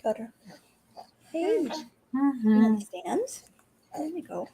Got her. Hey, stand. There we go.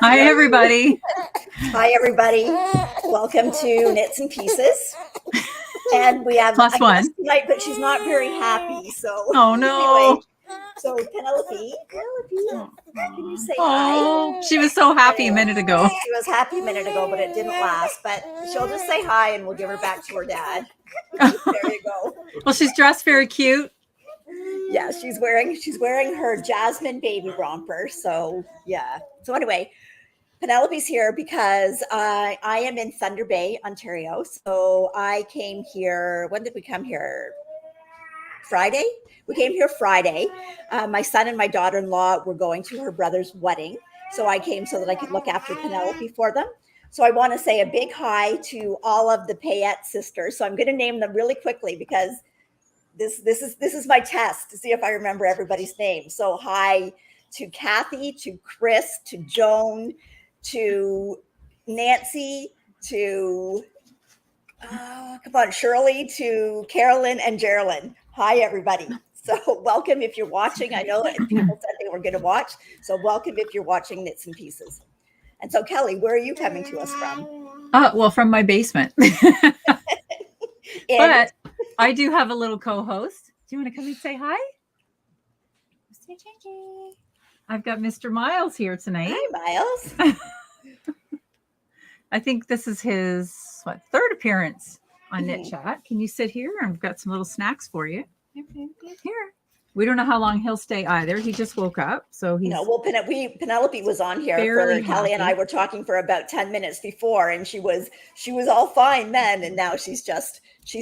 Hi, everybody. Hi, everybody. Welcome to Knits and Pieces. And we have plus one tonight, but she's not very happy. So, oh no. Anyway, so Penelope, can you say hi? She was so happy a minute ago. She was happy a minute ago, but it didn't last. But she'll just say hi, and we'll give her back to her dad. There you go. Well, she's dressed very cute. Yeah, she's wearing her Jasmine baby romper. So yeah. So anyway, Penelope's here because I am in Thunder Bay, Ontario. So I came here. When did we come here? Friday. We came here Friday. My son and my daughter-in-law were going to her brother's wedding. So I came so that I could look after Penelope for them. So I want to say a big hi to all of the Payette sisters. So I'm going to name them really quickly because this is my test to see if I remember everybody's name. So hi to Kathy, to Chris, to Joan, to Nancy, to Shirley, to Carolyn and Geraldine. Hi, everybody. So welcome if you're watching. I know that people said they were going to watch. So welcome if you're watching Knits and Pieces. And so Kelly, where are you coming to us from? Well, from my basement. But I do have a little co-host. Do you want to come and say hi? I've got Mr. Myles here tonight. Hi, Myles. I think this is his third appearance on KnitChat. Can you sit here? I've got some little snacks for you. Here. We don't know how long he'll stay either. He just woke up, so he's Penelope was on here for Kelly and I were talking for about 10 minutes before, and she was all fine then, and now she's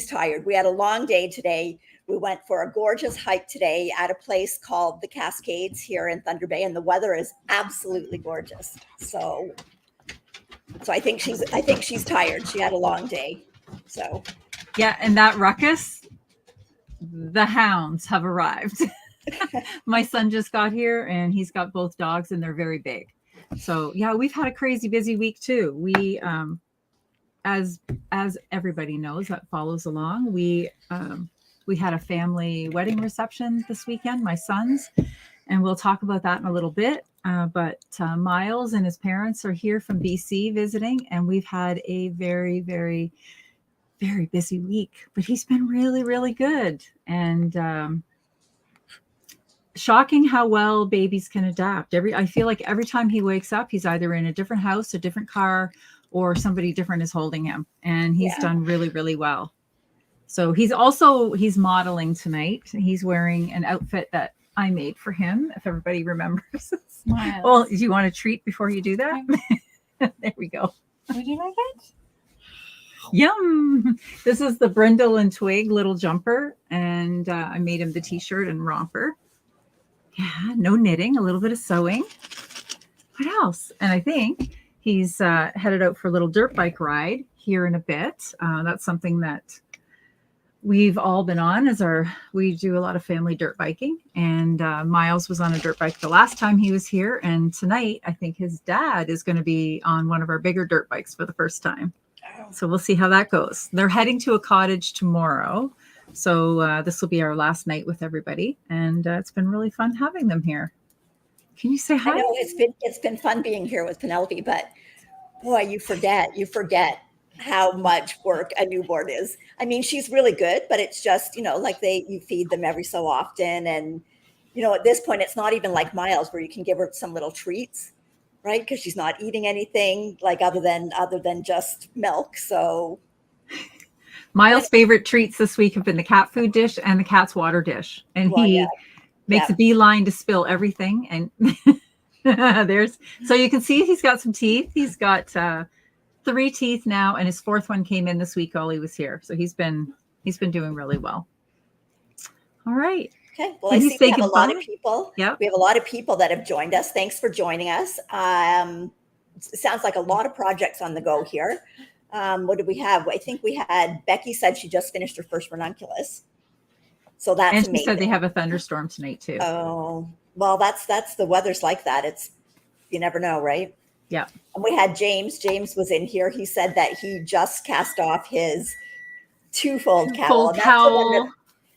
tired. We had a long day today. We went for a gorgeous hike today at a place called the Cascades here in Thunder Bay, and the weather is absolutely gorgeous. So I think she's tired. She had a long day. So yeah, and that ruckus, the hounds have arrived. My son just got here and he's got both dogs and they're very big. So yeah, we've had a crazy busy week too. We as everybody knows that follows along, we had a family wedding reception this weekend, my son's, and we'll talk about that in a little bit. But Myles and his parents are here from BC visiting, and we've had a very, very, very busy week, but he's been really, really good. And shocking how well babies can adapt. I feel like every time he wakes up, he's either in a different house, a different car, or somebody different is holding him. And he's done really, really well. So he's modeling tonight. He's wearing an outfit that I made for him, if everybody remembers. Smile. Well, do you want a treat before you do that? There we go. Would you like it? Yum. This is the Brindle and Twig little jumper, and I made him the t-shirt and romper. Yeah, no knitting, a little bit of sewing. What else? And I think he's headed out for a little dirt bike ride here in a bit. That's something that we've all been on, we do a lot of family dirt biking, and Myles was on a dirt bike the last time he was here, and tonight I think his dad is going to be on one of our bigger dirt bikes for the first time. So we'll see how that goes. They're heading to a cottage tomorrow, so this will be our last night with everybody, and it's been really fun having them here. Can you say hi? I know it's been fun being here with Penelope, but boy, you forget how much work a newborn is. I mean, she's really good, but it's just, you feed them every so often. And, at this point, it's not even like Myles where you can give her some little treats, right? Because she's not eating anything other than just milk. So Myles' favorite treats this week have been the cat food dish and the cat's water dish. And he makes a beeline to spill everything. And so you can see he's got some teeth. He's got, 3 teeth now, and his 4th one came in this week while he was here. So he's been doing really well. All right. Okay. Well, Can I you see say we have a lot of goodbye? people. Yep. We have a lot of people that have joined us. Thanks for joining us. It sounds like a lot of projects on the go here. What did we have? I think we had Becky said she just finished her first ranunculus. So that's And she amazing. said they have a thunderstorm tonight too. Oh, well, that's the weather's like that. It's, you never know, right? Yeah. And we had James. James was in here. He said that he just cast off his twofold cowl. Cowl.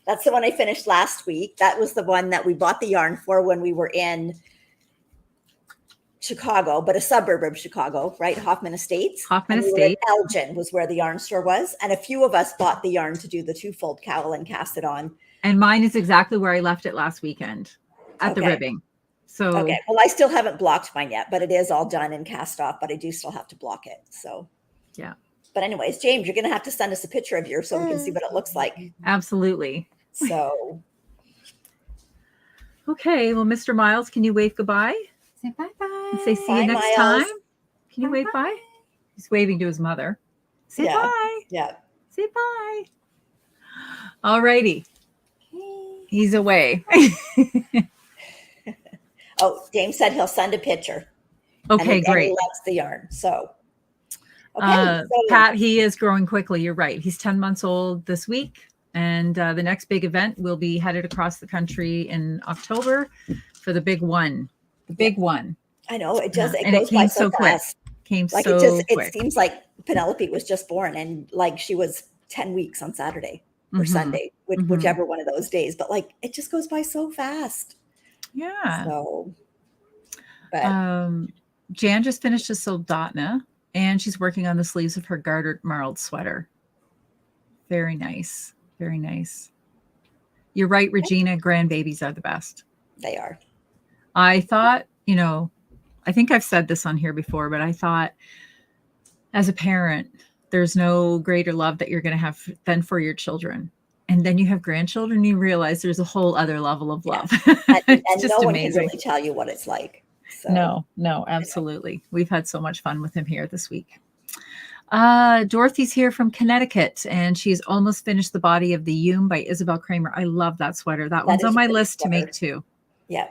That's the one I finished last week. That was the one that we bought the yarn for when we were in Chicago, but a suburb of Chicago, right? Hoffman Estates. Hoffman And we were Estate. in Elgin was where the yarn store was. And a few of us bought the yarn to do the twofold cowl and cast it on. And mine is exactly where I left it last weekend at the Okay. ribbing. So Okay. Well, I still haven't blocked mine yet, but it is all done and cast off, but I do still have to block it. So yeah. But anyways, James, you're going to have to send us a picture of yours so we can see what it looks like. Absolutely. So. Okay. Well, Mr. Myles, can you wave goodbye? Say bye-bye. And say see Bye, you next Myles. time. Can you Bye-bye. wave bye? He's waving to his mother. Say Yeah. bye. Yeah. Say bye. All righty. Okay. He's away. Oh, James said he'll send a picture. Okay, And great. he loves the yarn. So. Okay. So, Pat, he is growing quickly. You're right. He's 10 months old this week. And the next big event will be headed across the country in October for the big one. The big one. I know it just, it And it goes came by so quick. fast. Came Like so it just, quick. it seems like Penelope was just born and like she was 10 weeks on Saturday or Mhm. Sunday, Mhm. whichever one of those days. But like, it just goes by so fast. Yeah. So, but Jan just finished a soldotna and she's working on the sleeves of her gartered marled sweater. Very nice. Very nice. You're right, Regina. Grandbabies are the best. they are. I thought, I think I've said this on here before, but I thought as a parent, there's no greater love that you're going to have than for your children. And then you have grandchildren, you realize there's a whole other level of love. And It's just no one amazing. can really tell you what it's like. So. No, absolutely. We've had so much fun with him here this week. Dorothy's here from Connecticut, and she's almost finished the body of the Yume by Isabel Kramer. I love that sweater. That one's is on a my pretty list to sweater. make too. Yeah.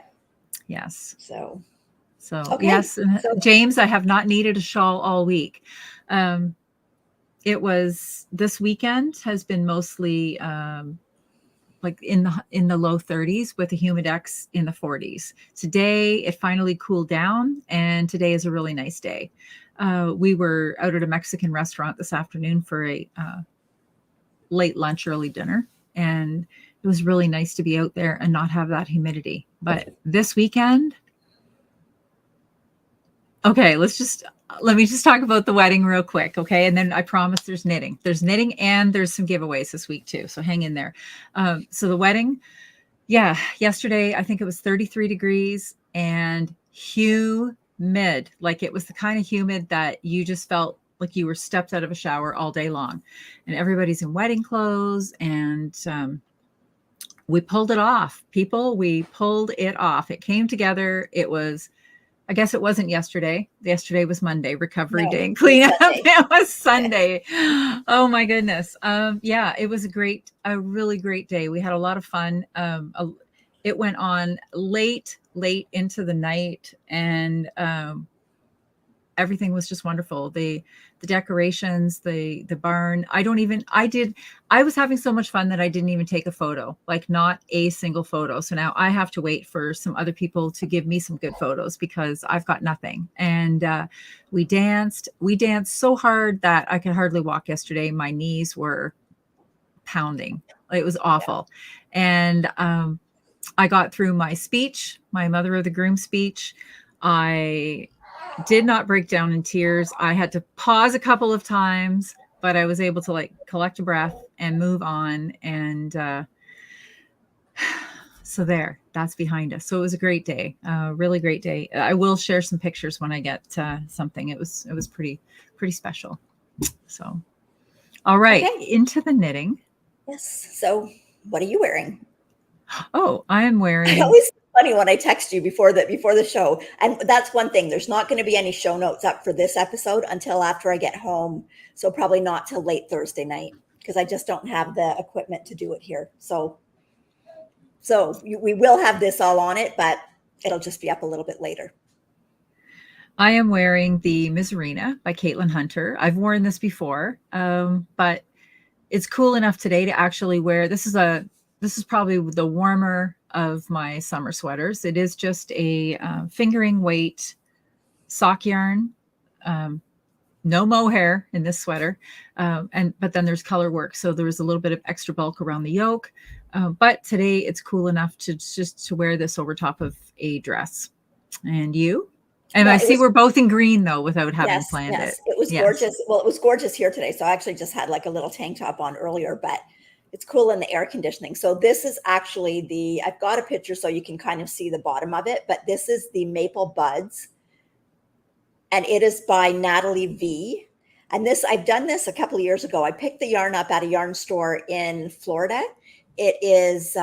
Yes. So. So Okay, yes, and so- James, I have not needed a shawl all week. It was this weekend has been mostly like in the low 30s with the humidex in the 40s. Today it finally cooled down, and today is a really nice day. We were out at a Mexican restaurant this afternoon for a late lunch, early dinner, and it was really nice to be out there and not have that humidity. But this weekend, okay, let me just talk about the wedding real quick, okay? And then I promise there's knitting. There's knitting and there's some giveaways this week too, so hang in there. So the wedding, yeah, yesterday I think it was 33 degrees and humid. Like it was the kind of humid that you just felt like you were stepped out of a shower all day long. And everybody's in wedding clothes, and we pulled it off. People, we pulled it off. It came together. It was, I guess it wasn't yesterday. Yesterday was Monday, recovery day and cleanup. It was Sunday. Oh my goodness. Yeah, it was a really great day. We had a lot of fun. It went on late into the night, and everything was just wonderful. The decorations, the barn. I was having so much fun that I didn't even take a photo, like not a single photo. So now I have to wait for some other people to give me some good photos because I've got nothing. And we danced so hard that I could hardly walk yesterday. My knees were pounding. It was awful. And I got through my speech, my mother of the groom speech. I did not break down in tears. I had to pause a couple of times, but I was able to collect a breath and move on. And so that's behind us. So it was a great day, really great day. I will share some pictures when I get something. It was pretty special. So, all right, Okay. into the knitting. Yes. So what are you wearing? Oh, I am wearing. funny when I text you before the show. And that's one thing. There's not going to be any show notes up for this episode until after I get home. So probably not till late Thursday night because I just don't have the equipment to do it here. So we will have this all on it, but it'll just be up a little bit later. I am wearing the Miserina by Caitlin Hunter. I've worn this before, but it's cool enough today to actually wear. This is probably the warmer of my summer sweaters. It is just a fingering weight sock yarn. No mohair in this sweater, but then there's color work, so there was a little bit of extra bulk around the yoke. But today it's cool enough to wear this over top of a dress. And you? And I see we're both in green though, without having planned it. It was gorgeous. Well, it was gorgeous here today. So I actually just had like a little tank top on earlier, but it's cool in the air conditioning. So this is actually I've got a picture so you can kind of see the bottom of it, but this is the Maple Buds. And it is by Natalie V. And I've done this a couple of years ago. I picked the yarn up at a yarn store in Florida. It is,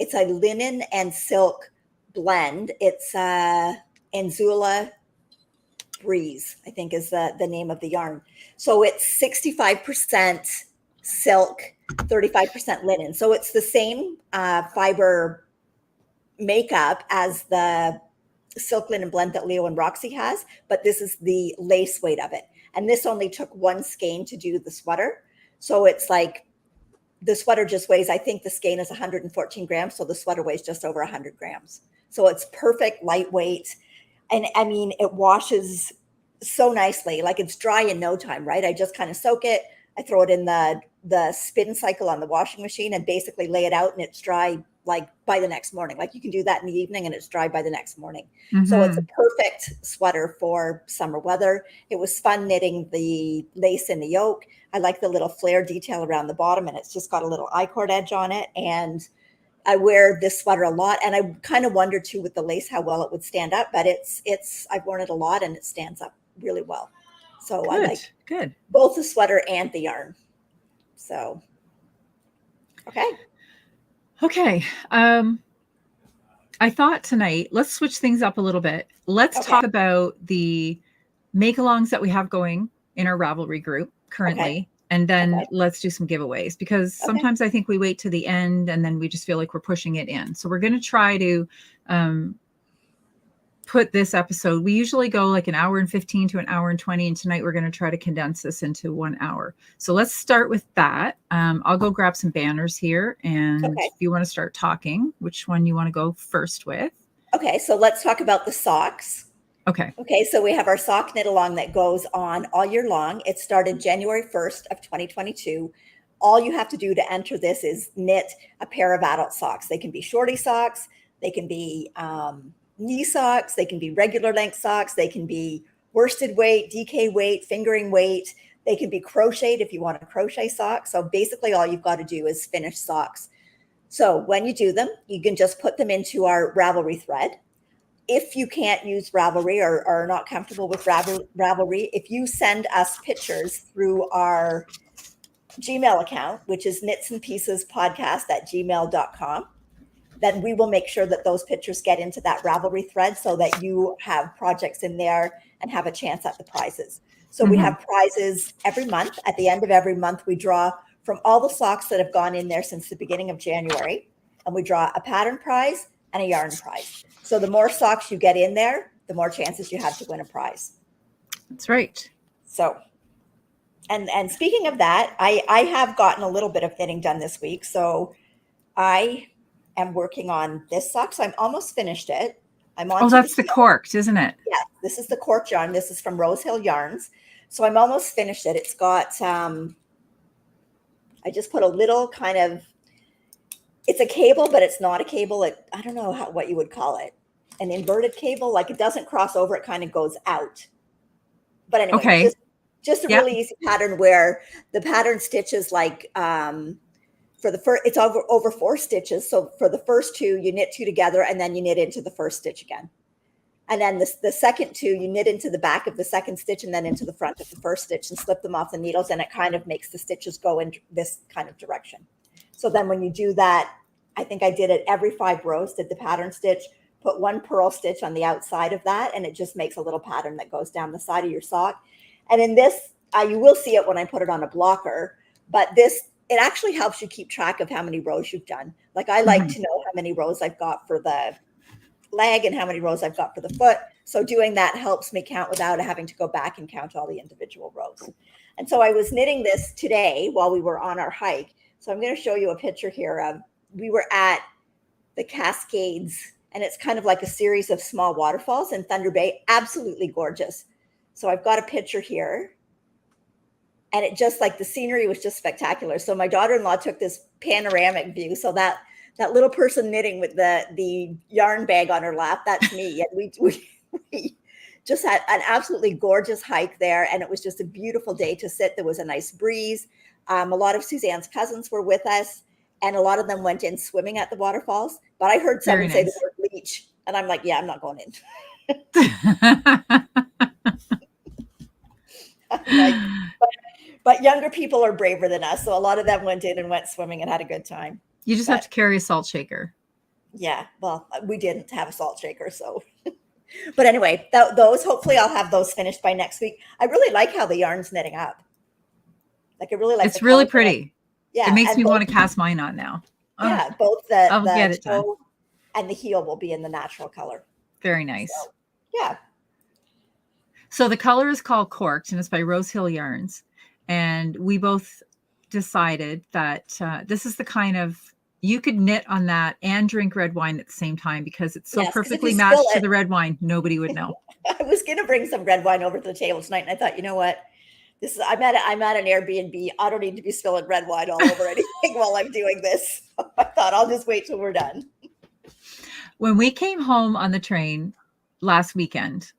it's a linen and silk blend. It's Anzula Breeze, I think is the name of the yarn. So it's 65% silk, 35% linen. So it's the same fiber makeup as the silk linen blend that Leo and Roxy has, but this is the lace weight of it. And this only took one skein to do the sweater. So it's like the sweater just weighs, I think the skein is 114 grams. So the sweater weighs just over 100 grams. So it's perfect, lightweight. And I mean, it washes so nicely. Like it's dry in no time, right? I just kind of soak it. I throw it in the spin cycle on the washing machine and basically lay it out, and it's dry like by the next morning. Like you can do that in the evening and it's dry by the next morning. Mm-hmm. So it's a perfect sweater for summer weather. It was fun knitting the lace in the yoke. I like the little flare detail around the bottom, and it's just got a little I-cord edge on it. And I wear this sweater a lot, and I kind of wondered too with the lace how well it would stand up, but I've worn it a lot and it stands up really well. So good. I like both the sweater and the yarn. So, okay. I thought tonight, let's switch things up a little bit. Let's talk about the make-alongs that we have going in our Ravelry group currently. And then let's do some giveaways, because sometimes I think we wait to the end and then we just feel like we're pushing it in. So we're going to try to put this episode. We usually go like an hour and 15 to an hour and 20. And tonight we're going to try to condense this into 1 hour. So let's start with that. I'll go grab some banners here. And if you want to start talking, which one you want to go first with? Okay, so let's talk about the socks. Okay, so we have our sock knit along that goes on all year long. It started January 1st of 2022. All you have to do to enter this is knit a pair of adult socks. They can be shorty socks. They can be knee socks. They can be regular length socks. They can be worsted weight, DK weight, fingering weight. They can be crocheted if you want a crochet sock. So basically all you've got to do is finish socks. So when you do them, you can just put them into our Ravelry thread. If you can't use Ravelry or are not comfortable with Ravelry, if you send us pictures through our Gmail account, which is knitsandpiecespodcast@gmail.com, then we will make sure that those pictures get into that Ravelry thread so that you have projects in there and have a chance at the prizes. So we have prizes every month. At the end of every month, we draw from all the socks that have gone in there since the beginning of January, and we draw a pattern prize and a yarn prize. So the more socks you get in there, the more chances you have to win a prize. That's right. So, and speaking of that, I have gotten a little bit of knitting done this week. So I am working on this sock. So I'm almost finished it. I'm on. Oh, that's the corked, isn't it? Yeah, this is the corked yarn. This is from Rose Hill Yarns. So I'm almost finished it. It's got, I just put a little kind of, it's a cable, but it's not a cable. I don't know what you would call it. An inverted cable, like it doesn't cross over. It kind of goes out. But anyway, just a really easy pattern where the pattern stitches like for the first, it's over 4 stitches. So for the first 2, you knit 2 together and then you knit into the first stitch again. And then the second 2, you knit into the back of the second stitch and then into the front of the first stitch and slip them off the needles. And it kind of makes the stitches go in this kind of direction. So then when you do that I think I did it every 5 rows, did the pattern stitch, put 1 purl stitch on the outside of that, and it just makes a little pattern that goes down the side of your sock. And in this, you will see it when I put it on a blocker, but this, it actually helps you keep track of how many rows you've done. Like I like to know how many rows I've got for the leg and how many rows I've got for the foot. So doing that helps me count without having to go back and count all the individual rows. And so I was knitting this today while we were on our hike. So I'm going to show you a picture here of, we were at the Cascades, and it's kind of like a series of small waterfalls in Thunder Bay. Absolutely gorgeous. So I've got a picture here, and it just like the scenery was just spectacular. So my daughter-in-law took this panoramic view. So that little person knitting with the yarn bag on her lap, that's me. And we just had an absolutely gorgeous hike there. And it was just a beautiful day to sit. There was a nice breeze. A lot of Suzanne's cousins were with us, and a lot of them went in swimming at the waterfalls. But I heard someone say the word leech, and I'm like, yeah, I'm not going in. Like, but younger people are braver than us. So a lot of them went in and went swimming and had a good time. You just have to carry a salt shaker. Yeah. Well, we didn't have a salt shaker. So, but anyway, those, hopefully I'll have those finished by next week. I really like how the yarn's knitting up. Like I really like it's really pretty. Yeah. It makes me want to cast mine on now. Yeah. Both the toe and the heel will be in the natural color. Very nice. So, yeah. So the color is called Corked, and it's by Rose Hill Yarns. And we both decided that this is the kind of, you could knit on that and drink red wine at the same time, because it's so perfectly matched to the red wine. Nobody would know. I was going to bring some red wine over to the table tonight, and I thought, you know what? I'm at an Airbnb. I don't need to be spilling red wine all over anything while I'm doing this. I thought I'll just wait till we're done. When we came home on the train last weekend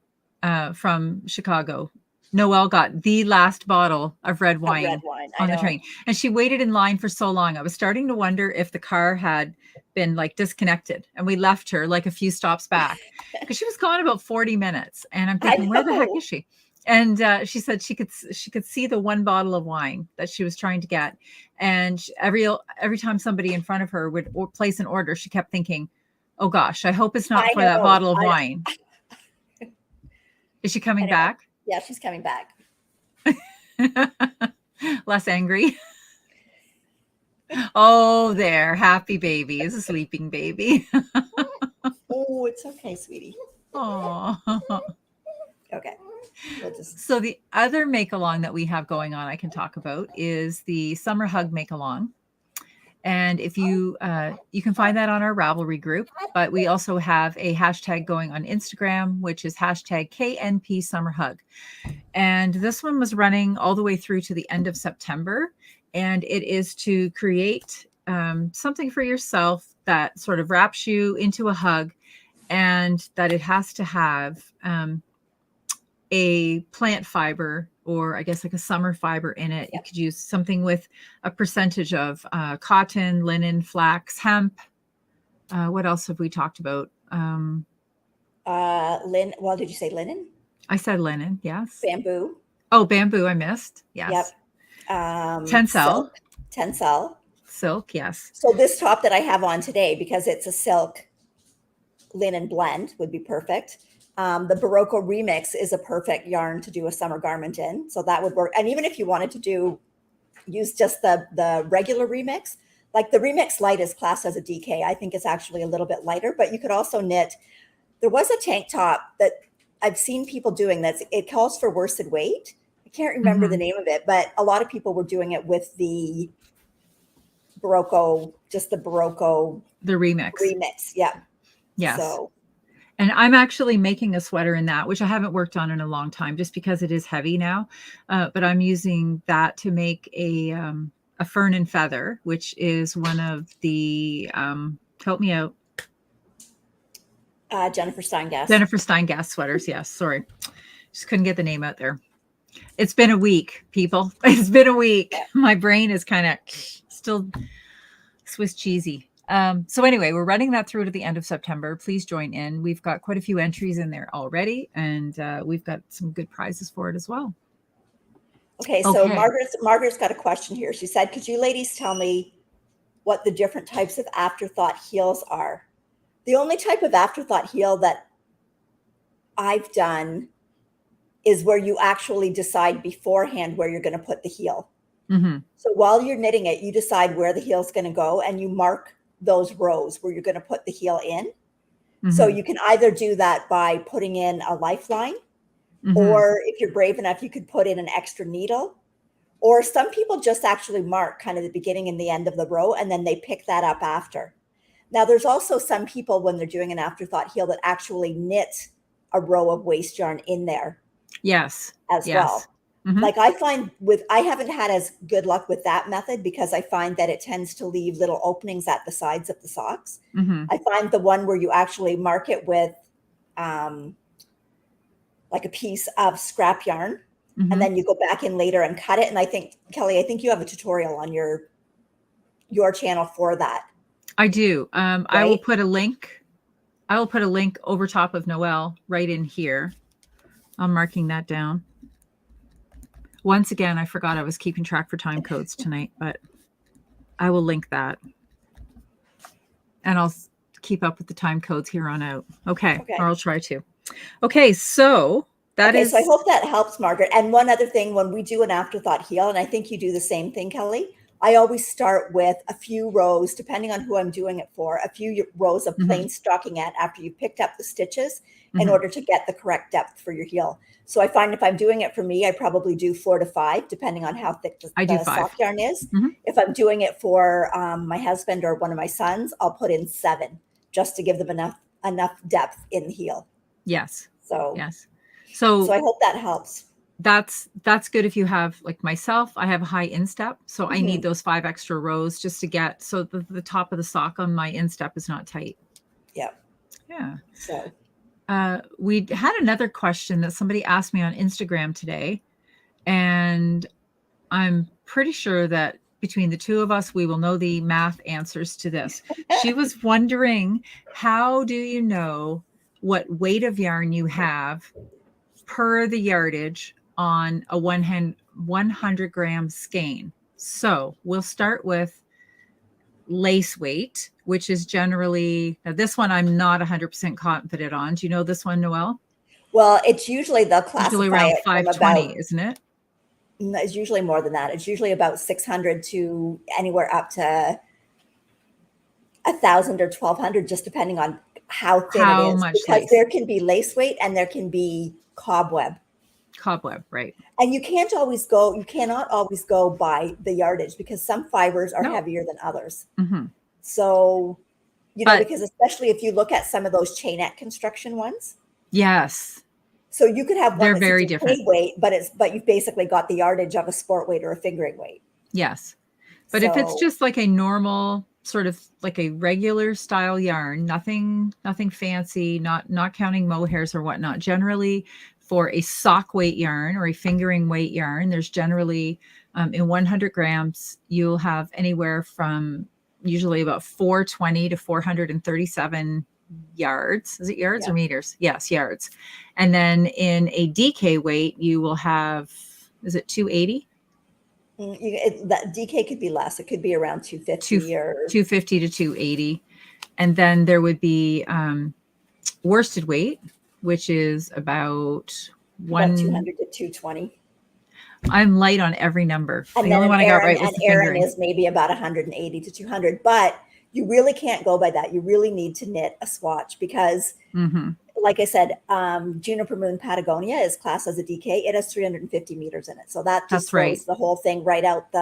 from Chicago, Noelle got the last bottle of red wine on the train, and she waited in line for so long. I was starting to wonder if the car had been like disconnected, and we left her like a few stops back, because she was gone about 40 minutes. And I'm thinking, where the heck is she? And she said she could see the 1 bottle of wine that she was trying to get. And every time somebody in front of her would place an order, she kept thinking, oh gosh, I hope it's not for that bottle of wine. Is she coming back? Yeah, she's coming back. Less angry. Oh, there. Happy baby. Is a sleeping baby. Oh, it's okay, sweetie. Oh. Okay. So the other make-along that we have going on I can talk about is the Summer Hug Make-along. And if you can find that on our Ravelry group, but we also have a hashtag going on Instagram, which is hashtag KNP Summer Hug. And this one was running all the way through to the end of September. And it is to create something for yourself that sort of wraps you into a hug, and that it has to have a plant fiber, or I guess like a summer fiber in it. You could use something with a percentage of cotton, linen, flax, hemp. What else have we talked about? Well, did you say linen? I said linen, yes. Bamboo. Oh, bamboo, I missed. Yes. Yep. Tencel. Tencel. Silk, yes. So this top that I have on today, because it's a silk linen blend, would be perfect. The Barocco Remix is a perfect yarn to do a summer garment in. So that would work. And even if you wanted to use just the regular Remix, like the Remix Light is classed as a DK. I think it's actually a little bit lighter, but you could also knit. There was a tank top that I've seen people doing it calls for worsted weight. I can't remember the name of it, but a lot of people were doing it with the Barocco, just the Barocco. The Remix. Remix, yeah. Yes. So. And I'm actually making a sweater in that, which I haven't worked on in a long time, just because it is heavy now. But I'm using that to make a fern and feather, which is one of the, help me out. Jennifer Steingast. Jennifer Steingast sweaters. Yes. Sorry. Just couldn't get the name out there. It's been a week, people. It's been a week. Yeah. My brain is kind of still Swiss cheesy. So anyway, we're running that through to the end of September. Please join in. We've got quite a few entries in there already, and we've got some good prizes for it as well. Okay, so Margaret's got a question here. She said, could you ladies tell me what the different types of afterthought heels are. The only type of afterthought heel that I've done is where you actually decide beforehand where you're going to put the heel. Mm-hmm. So while you're knitting it, you decide where the heel is going to go and you mark those rows where you're going to put the heel in. Mm-hmm. So you can either do that by putting in a lifeline, Mm-hmm. or if you're brave enough, you could put in an extra needle. Or some people just actually mark kind of the beginning and the end of the row, and then they pick that up after. Now, there's also some people when they're doing an afterthought heel that actually knit a row of waste yarn in there. Yes. As yes. well. Mm-hmm. Like I find I haven't had as good luck with that method because I find that it tends to leave little openings at the sides of the socks. Mm-hmm. I find the one where you actually mark it with like a piece of scrap yarn, Mm-hmm. and then you go back in later and cut it. And I think, Kelly, I think you have a tutorial on your channel for that. I do. Right? I will put a link over top of Noelle right in here. I'm marking that down. Once again, I forgot I was keeping track for time codes tonight, but I will link that. And I'll keep up with the time codes here on out. Okay. Or I'll try to. Okay, so that is... So I hope that helps, Margaret. And one other thing, when we do an afterthought heel, and I think you do the same thing, Kelly, I always start with a few rows, depending on who I'm doing it for, a few rows of plain stockingette after you've picked up the stitches in order to get the correct depth for your heel. So I find if I'm doing it for me, I probably do 4 to 5, depending on how thick the sock yarn is. If I'm doing it for my husband or one of my sons, I'll put in 7 just to give them enough depth in the heel. Yes. So yes. So I hope that helps. That's good if you have, like myself, I have a high instep. So I need those 5 extra rows just to get, so the top of the sock on my instep is not tight. Yeah. Yeah. So we had another question that somebody asked me on Instagram today, and I'm pretty sure that between the two of us, we will know the math answers to this. She was wondering, how do you know what weight of yarn you have per the yardage on a 100 gram skein? So we'll start with lace weight, which is generally, now this one I'm not 100% confident on. Do you know this one, Noelle? Well, it's usually, they'll classify usually around it 520, isn't it? It's usually more than that. It's usually about 600 to anywhere up to 1,000 or 1,200, just depending on how thin it is. Because lace. There can be lace weight and there can be cobweb. Cobweb, right. And you cannot always go by the yardage because some fibers are heavier than others. So, because especially if you look at some of those chainette construction ones. Yes. So you could have one that's very different weight, but you've basically got the yardage of a sport weight or a fingering weight. Yes. But if it's just like a normal sort of like a regular style yarn, nothing fancy, not counting mohairs or whatnot, generally for a sock weight yarn or a fingering weight yarn, there's generally in 100 grams, you'll have anywhere from usually about 420 to 437 yards. Is it yards or meters? Yes, yards. And then in a DK weight, you will have, is it 280? That DK could be less. It could be around 250 or 250 to 280. And then there would be worsted weight, which is about 200 to 220. I'm light on every number. And the only one I got right was the Aran fingering. is maybe about 180 to 200, but you really can't go by that. You really need to knit a swatch because, like I said, Juniper Moon Patagonia is classed as a DK. It has 350 meters in it. So that just throws the whole thing right out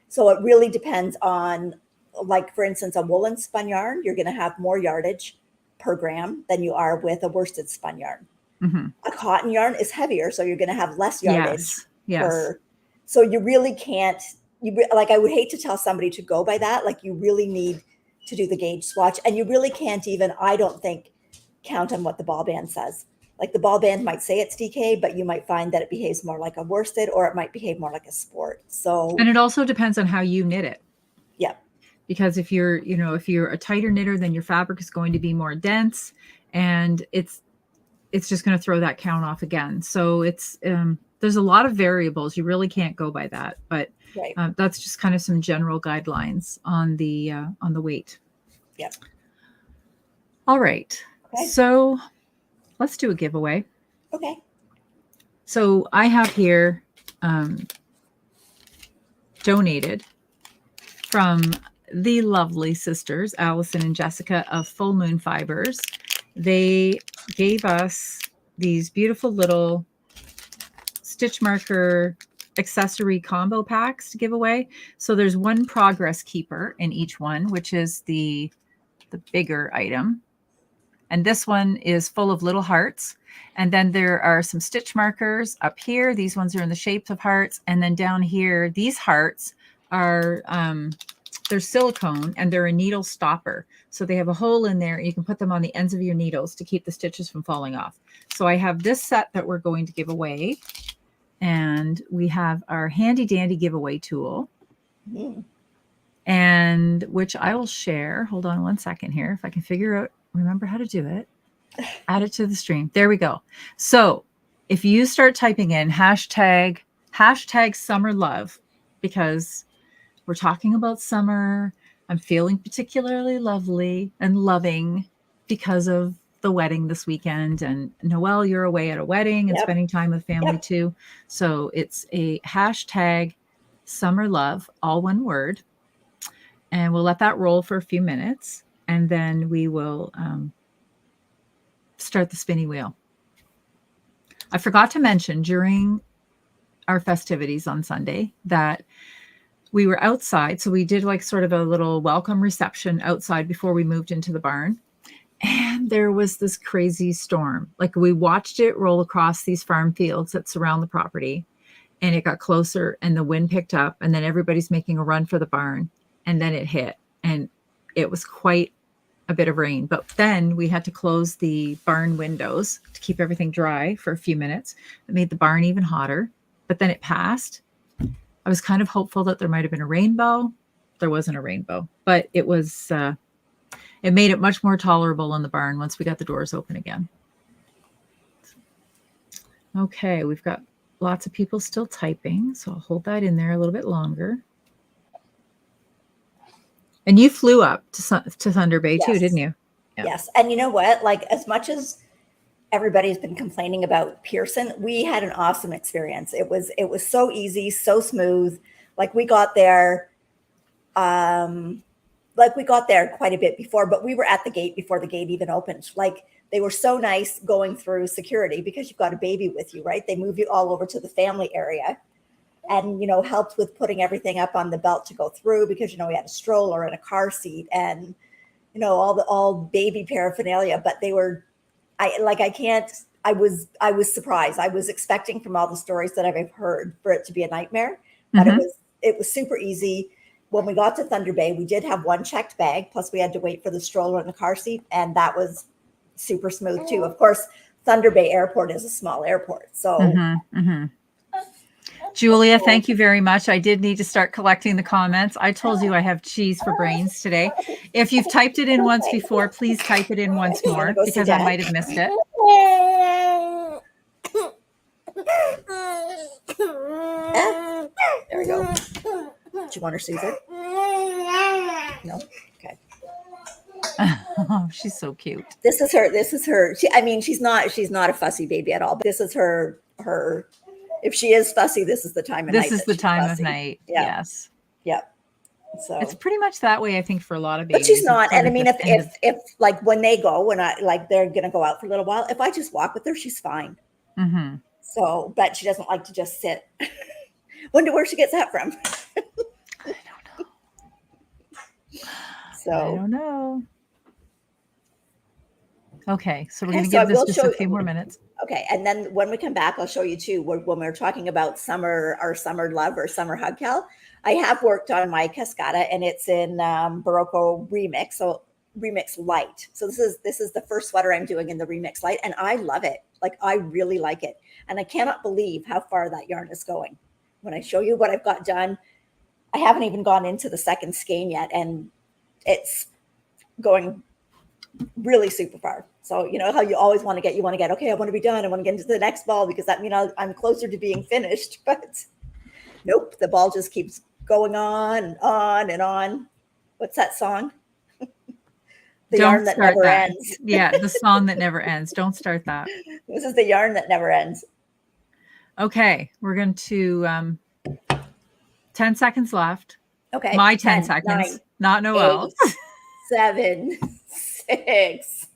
so it really depends on, like, for instance, a woolen spun yarn, you're going to have more yardage per gram than you are with a worsted spun yarn. A cotton yarn is heavier, so you're going to have less yardage. Yes. So you really can't, I would hate to tell somebody to go by that. Like, you really need to do the gauge swatch, and you really can't even, I don't think, count on what the ball band says. Like, the ball band might say it's DK, but you might find that it behaves more like a worsted, or it might behave more like a sport. So, and it also depends on how you knit it. Yeah. Because if you're a tighter knitter, then your fabric is going to be more dense, and it's just going to throw that count off again. So it's there's a lot of variables. You really can't go by that, but Right. that's just kind of some general guidelines on the weight. Yep. All right. Okay. So let's do a giveaway. Okay. So I have here donated from the lovely sisters, Allison and Jessica of Full Moon Fibers. They gave us these beautiful little stitch marker accessory combo packs to give away. So there's one progress keeper in each one, which is the bigger item. And this one is full of little hearts. And then there are some stitch markers up here. These ones are in the shapes of hearts. And then down here, these hearts are, they're silicone and they're a needle stopper. So they have a hole in there. You can put them on the ends of your needles to keep the stitches from falling off. So I have this set that we're going to give away. And we have our handy dandy giveaway tool. Mm. And which I will share. Hold on one second here. If I can remember how to do it. Add it to the stream. There we go. So if you start typing in hashtag summer love, because we're talking about summer, I'm feeling particularly lovely and loving because of the wedding this weekend. And Noelle, you're away at a wedding and spending time with family too. So it's a hashtag summer love, all one word. And we'll let that roll for a few minutes. And then we will start the spinning wheel. I forgot to mention during our festivities on Sunday that we were outside. So we did like sort of a little welcome reception outside before we moved into the barn. And there was this crazy storm. Like we watched it roll across these farm fields that surround the property. And it got closer and the wind picked up. And then everybody's making a run for the barn. And then it hit. And it was quite a bit of rain, but then we had to close the barn windows to keep everything dry for a few minutes. It made the barn even hotter, but then it passed. I was kind of hopeful that there might have been a rainbow. There wasn't a rainbow, but it was, it made it much more tolerable in the barn once we got the doors open again. Okay. We've got lots of people still typing, so I'll hold that in there a little bit longer. And you flew up to Thunder Bay too, didn't you? Yeah. Yes. And you know what? Like as much as everybody's been complaining about Pearson, we had an awesome experience. It was so easy, so smooth. Like we got there, quite a bit before, but we were at the gate before the gate even opened. Like they were so nice going through security because you've got a baby with you, right? They move you all over to the family area. And, you know, helped with putting everything up on the belt to go through because, you know, we had a stroller and a car seat and, you know, all baby paraphernalia. But they were, I was surprised. I was expecting from all the stories that I've heard for it to be a nightmare, but it was super easy. When we got to Thunder Bay, we did have one checked bag, plus we had to wait for the stroller and the car seat. And that was super smooth too. Of course, Thunder Bay Airport is a small airport. So Julia, thank you very much. I did need to start collecting the comments. I told you I have cheese for brains today. If you've typed it in once before, please type it in once more because I might have missed it. There we go. Do you want her Caesar? No? Okay. Oh, she's so cute. This is her. She's not a fussy baby at all, but this is her. If she is fussy, this is the time of night. This is the time of night. Yeah. Yes. Yep. So it's pretty much that way, I think, for a lot of babies. But she's not. And I mean, if like when they go, they're going to go out for a little while, if I just walk with her, she's fine. Mm-hmm. So, but she doesn't like to just sit. Wonder where she gets that from. I don't know. So I don't know. Okay, so we're going to give this just a few more minutes. Okay, and then when we come back, I'll show you too. When we're talking about our summer love or summer hug, Cal, I have worked on my cascada, and it's in Barocco Remix, so Remix Light. So this is the first sweater I'm doing in the Remix Light, and I love it. Like I really like it, and I cannot believe how far that yarn is going. When I show you what I've got done, I haven't even gone into the second skein yet, and it's going really super far. So you know how you always want to get, okay, I want to be done. I want to get into the next ball because that means I'm closer to being finished. But nope, the ball just keeps going on and on and on. What's that song? The Don't yarn that start never that. ends. Yeah, the song that never ends. Don't start that. This is the yarn that never ends. Okay, we're going to 10 seconds left. Okay. My 10 10, seconds, 9, not Noelle. 8, 7, 6,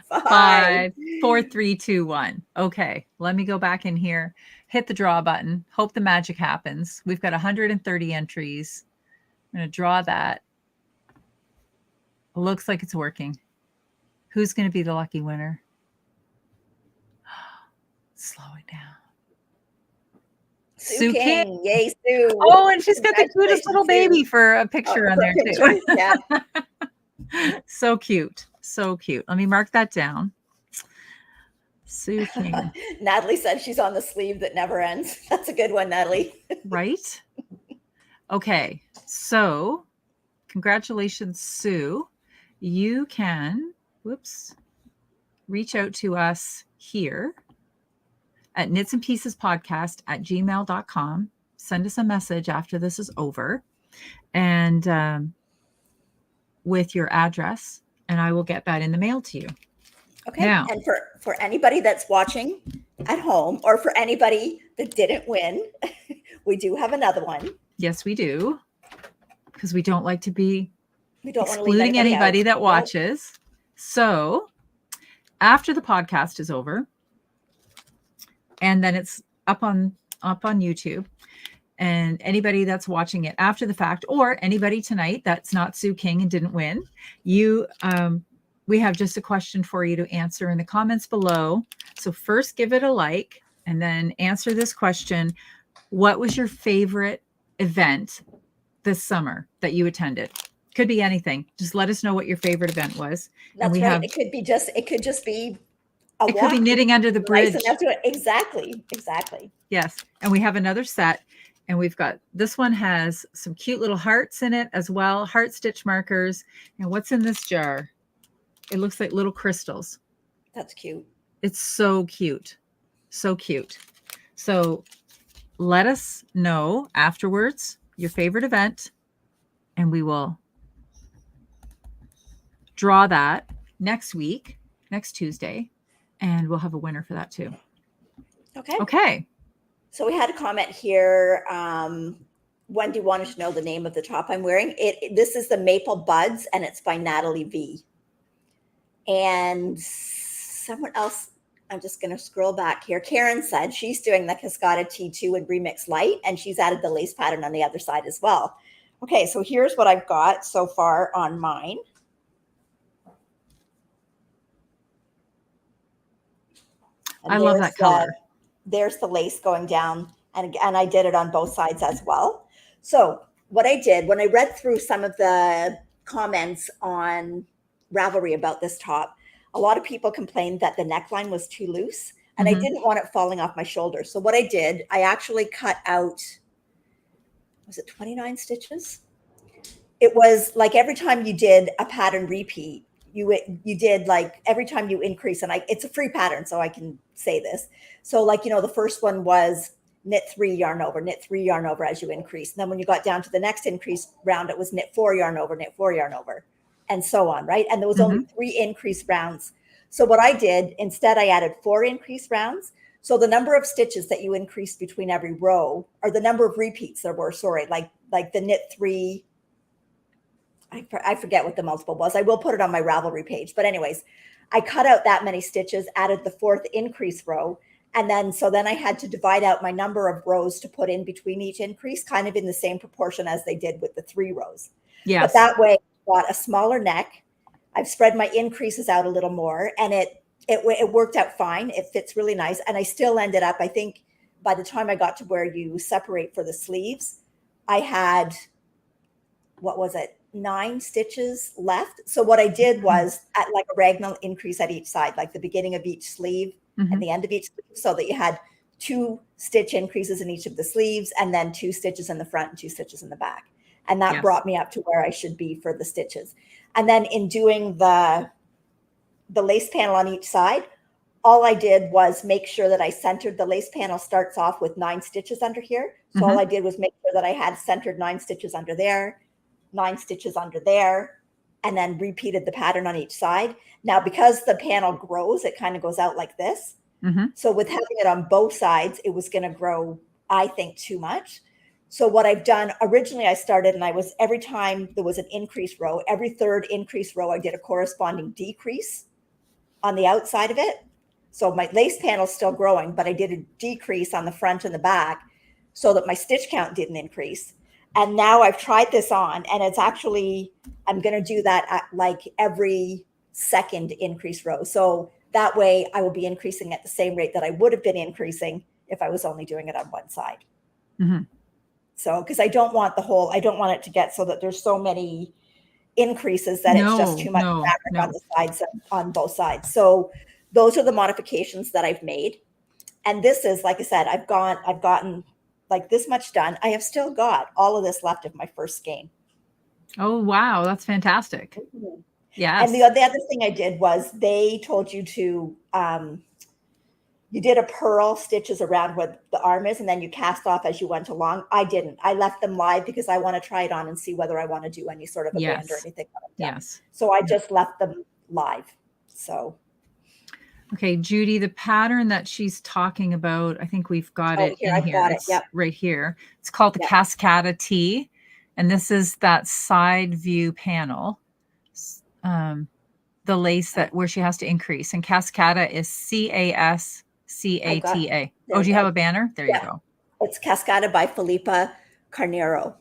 5. 5, 4, 3, 2, 1. Okay, let me go back in here, hit the draw button, hope the magic happens. We've got 130 entries. I'm going to draw that. Looks like it's working. Who's going to be the lucky winner? Slow it down. Sue King. Yay, Sue. Oh, and she's got the cutest little baby for a picture on there too. Yeah. So cute. So cute. Let me mark that down. Sue King. Natalie said she's on the sleeve that never ends. That's a good one, Natalie. Right? Okay. So congratulations, Sue. You can, reach out to us here at knitsandpiecespodcast@gmail.com. Send us a message after this is over and with your address, and I will get that in the mail to you. Okay. Now, and for anybody that's watching at home or for anybody that didn't win, we do have another one. yes, we do, because we don't like to be We don't want to excluding leave anybody out. that watches. Nope. So after the podcast is over, and then it's up on YouTube, and anybody that's watching it after the fact, or anybody tonight that's not Sue King and didn't win, we have just a question for you to answer in the comments below. So first give it a like and then answer this question. What was your favorite event this summer that you attended? Could be anything. Just let us know what your favorite event was. That's right. It could just be a it walk. could be knitting under the bridge. Nice enough to exactly. Yes. And we have another set, and we've got, this one has some cute little hearts in it as well, heart stitch markers. And what's in this jar? It looks like little crystals. That's cute. It's so cute. So cute. So let us know afterwards your favorite event, and we will draw that next week, next Tuesday, and we'll have a winner for that too. Okay. So we had a comment here. Wendy wanted to know the name of the top I'm wearing. This is the Maple Buds, and it's by Natalie V. And someone else, I'm just going to scroll back here. Karen said she's doing the Cascada T2 and Remix Light, and she's added the lace pattern on the other side as well. Okay, so here's what I've got so far on mine. And I love that color. There's the lace going down, and I did it on both sides as well. So what I did when I read through some of the comments on Ravelry about this top, a lot of people complained that the neckline was too loose, and I didn't want it falling off my shoulder. So what I did, I actually cut out, was it 29 stitches? It was like every time you did a pattern repeat, you did like every time you increase, and it's a free pattern, so I can say this. So like, the first one was knit 3, yarn over, knit 3, yarn over as you increase. And then when you got down to the next increase round, it was knit 4, yarn over, knit 4, yarn over, and so on, right? And there was only 3 increase rounds. So what I did, instead I added 4 increase rounds. So the number of stitches that you increased between every row, or the number of repeats there were, like the knit 3, I forget what the multiple was. I will put it on my Ravelry page. But anyways, I cut out that many stitches, added the 4th increase row. And then I had to divide out my number of rows to put in between each increase, kind of in the same proportion as they did with the 3 rows. Yes. But that way I got a smaller neck. I've spread my increases out a little more, and it worked out fine. It fits really nice. And I still ended up, I think by the time I got to where you separate for the sleeves, I had, 9 stitches left. So what I did was at like a diagonal increase at each side, like the beginning of each sleeve and the end of each sleeve, so that you had 2 stitch increases in each of the sleeves, and then 2 stitches in the front and 2 stitches in the back. And that brought me up to where I should be for the stitches. And then in doing the the lace panel on each side. All I did was make sure that I centered. The lace panel starts off with 9 stitches under here. So all I did was make sure that I had centered 9 stitches under there, 9 stitches under there, and then repeated the pattern on each side. Now, because the panel grows, it kind of goes out like this. So with having it on both sides, it was going to grow, I think, too much. So what I've done, originally I started, and I was, every time there was an increase row, every third increase row, I did a corresponding decrease on the outside of it. So my lace panel is still growing, but I did a decrease on the front and the back so that my stitch count didn't increase. And now I've tried this on, and it's actually, I'm going to do that at like every second increase row. So that way I will be increasing at the same rate that I would have been increasing if I was only doing it on one side. So, because I don't want it to get so that there's so many increases that it's just too much fabric on the sides, on both sides. So those are the modifications that I've made. And this is, like I said, I've gotten like this much done. I have still got all of this left of my first skein. Oh, wow. That's fantastic. Yes. And the other thing I did was they told you to, you did a purl stitches around where the arm is, and then you cast off as you went along. I didn't. I left them live because I want to try it on and see whether I want to do any sort of a band or anything. Yes. So I just left them live. So. Okay, Judy, the pattern that she's talking about, I think we've got it in here. Got it. It's right here. It's called the Cascada T, and this is that side view panel. The lace that where she has to increase, and Cascada is Cascata. Oh, do you have a banner? There you go. It's Cascada by Felipa Carnero.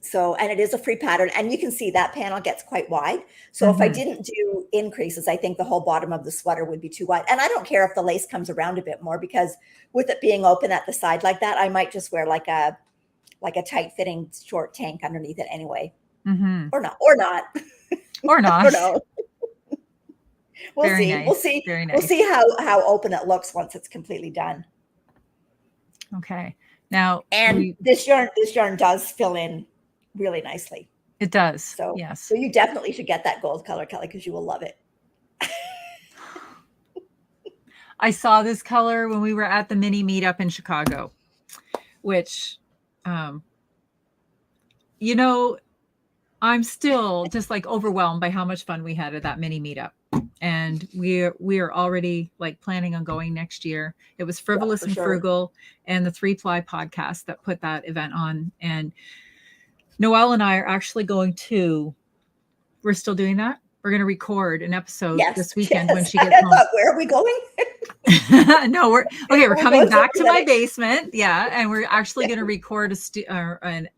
So, and it is a free pattern, and you can see that panel gets quite wide. So if I didn't do increases, I think the whole bottom of the sweater would be too wide. And I don't care if the lace comes around a bit more, because with it being open at the side like that, I might just wear like a tight fitting short tank underneath it anyway. Or not. I don't know. We'll see. Nice. We'll see. Very nice. We'll see how open it looks once it's completely done. Okay. Now, and this yarn does fill in really nicely. It does. So yes. So you definitely should get that gold color, Kelly, because you will love it. I saw this color when we were at the mini meetup in Chicago, which, you know, I'm still just like overwhelmed by how much fun we had at that mini meetup. And we are already like planning on going next year. It was Frivolous and Frugal and the 3-Ply podcast that put that event on. And Noelle and I are actually we're still doing that. We're going to record an episode this weekend when she gets home. Where are we going? No, we're coming back to my basement. Yeah. And we're actually going to record an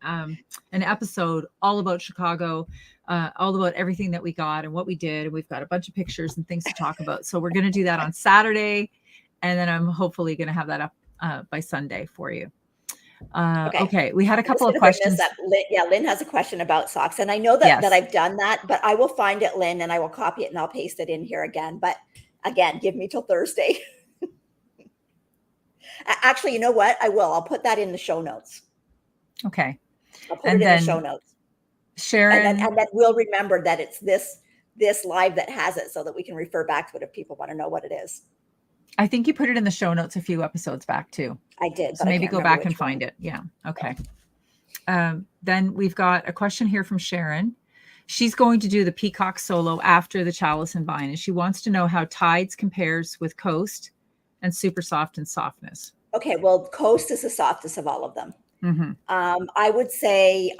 episode all about Chicago, all about everything that we got and what we did. And we've got a bunch of pictures and things to talk about. So we're going to do that on Saturday. And then I'm hopefully going to have that up by Sunday for you. Okay. We had a couple of questions. Lynn has a question about socks. And I know that I've done that, but I will find it, Lynn, and I will copy it and I'll paste it in here again. But again, give me till Thursday. Actually, you know what? I'll put that in the show notes. Okay. I'll put it in the show notes. Sharon. And then we'll remember that it's this live that has it, so that we can refer back to it if people want to know what it is. I think you put it in the show notes a few episodes back too. I did. So maybe go back and find it. Yeah. Okay. Then we've got a question here from Sharon. She's going to do the Peacock solo after the Chalice and Vine, and she wants to know how Tides compares with Coast and Super Soft and Softness. Okay. Well, Coast is the softest of all of them. I would say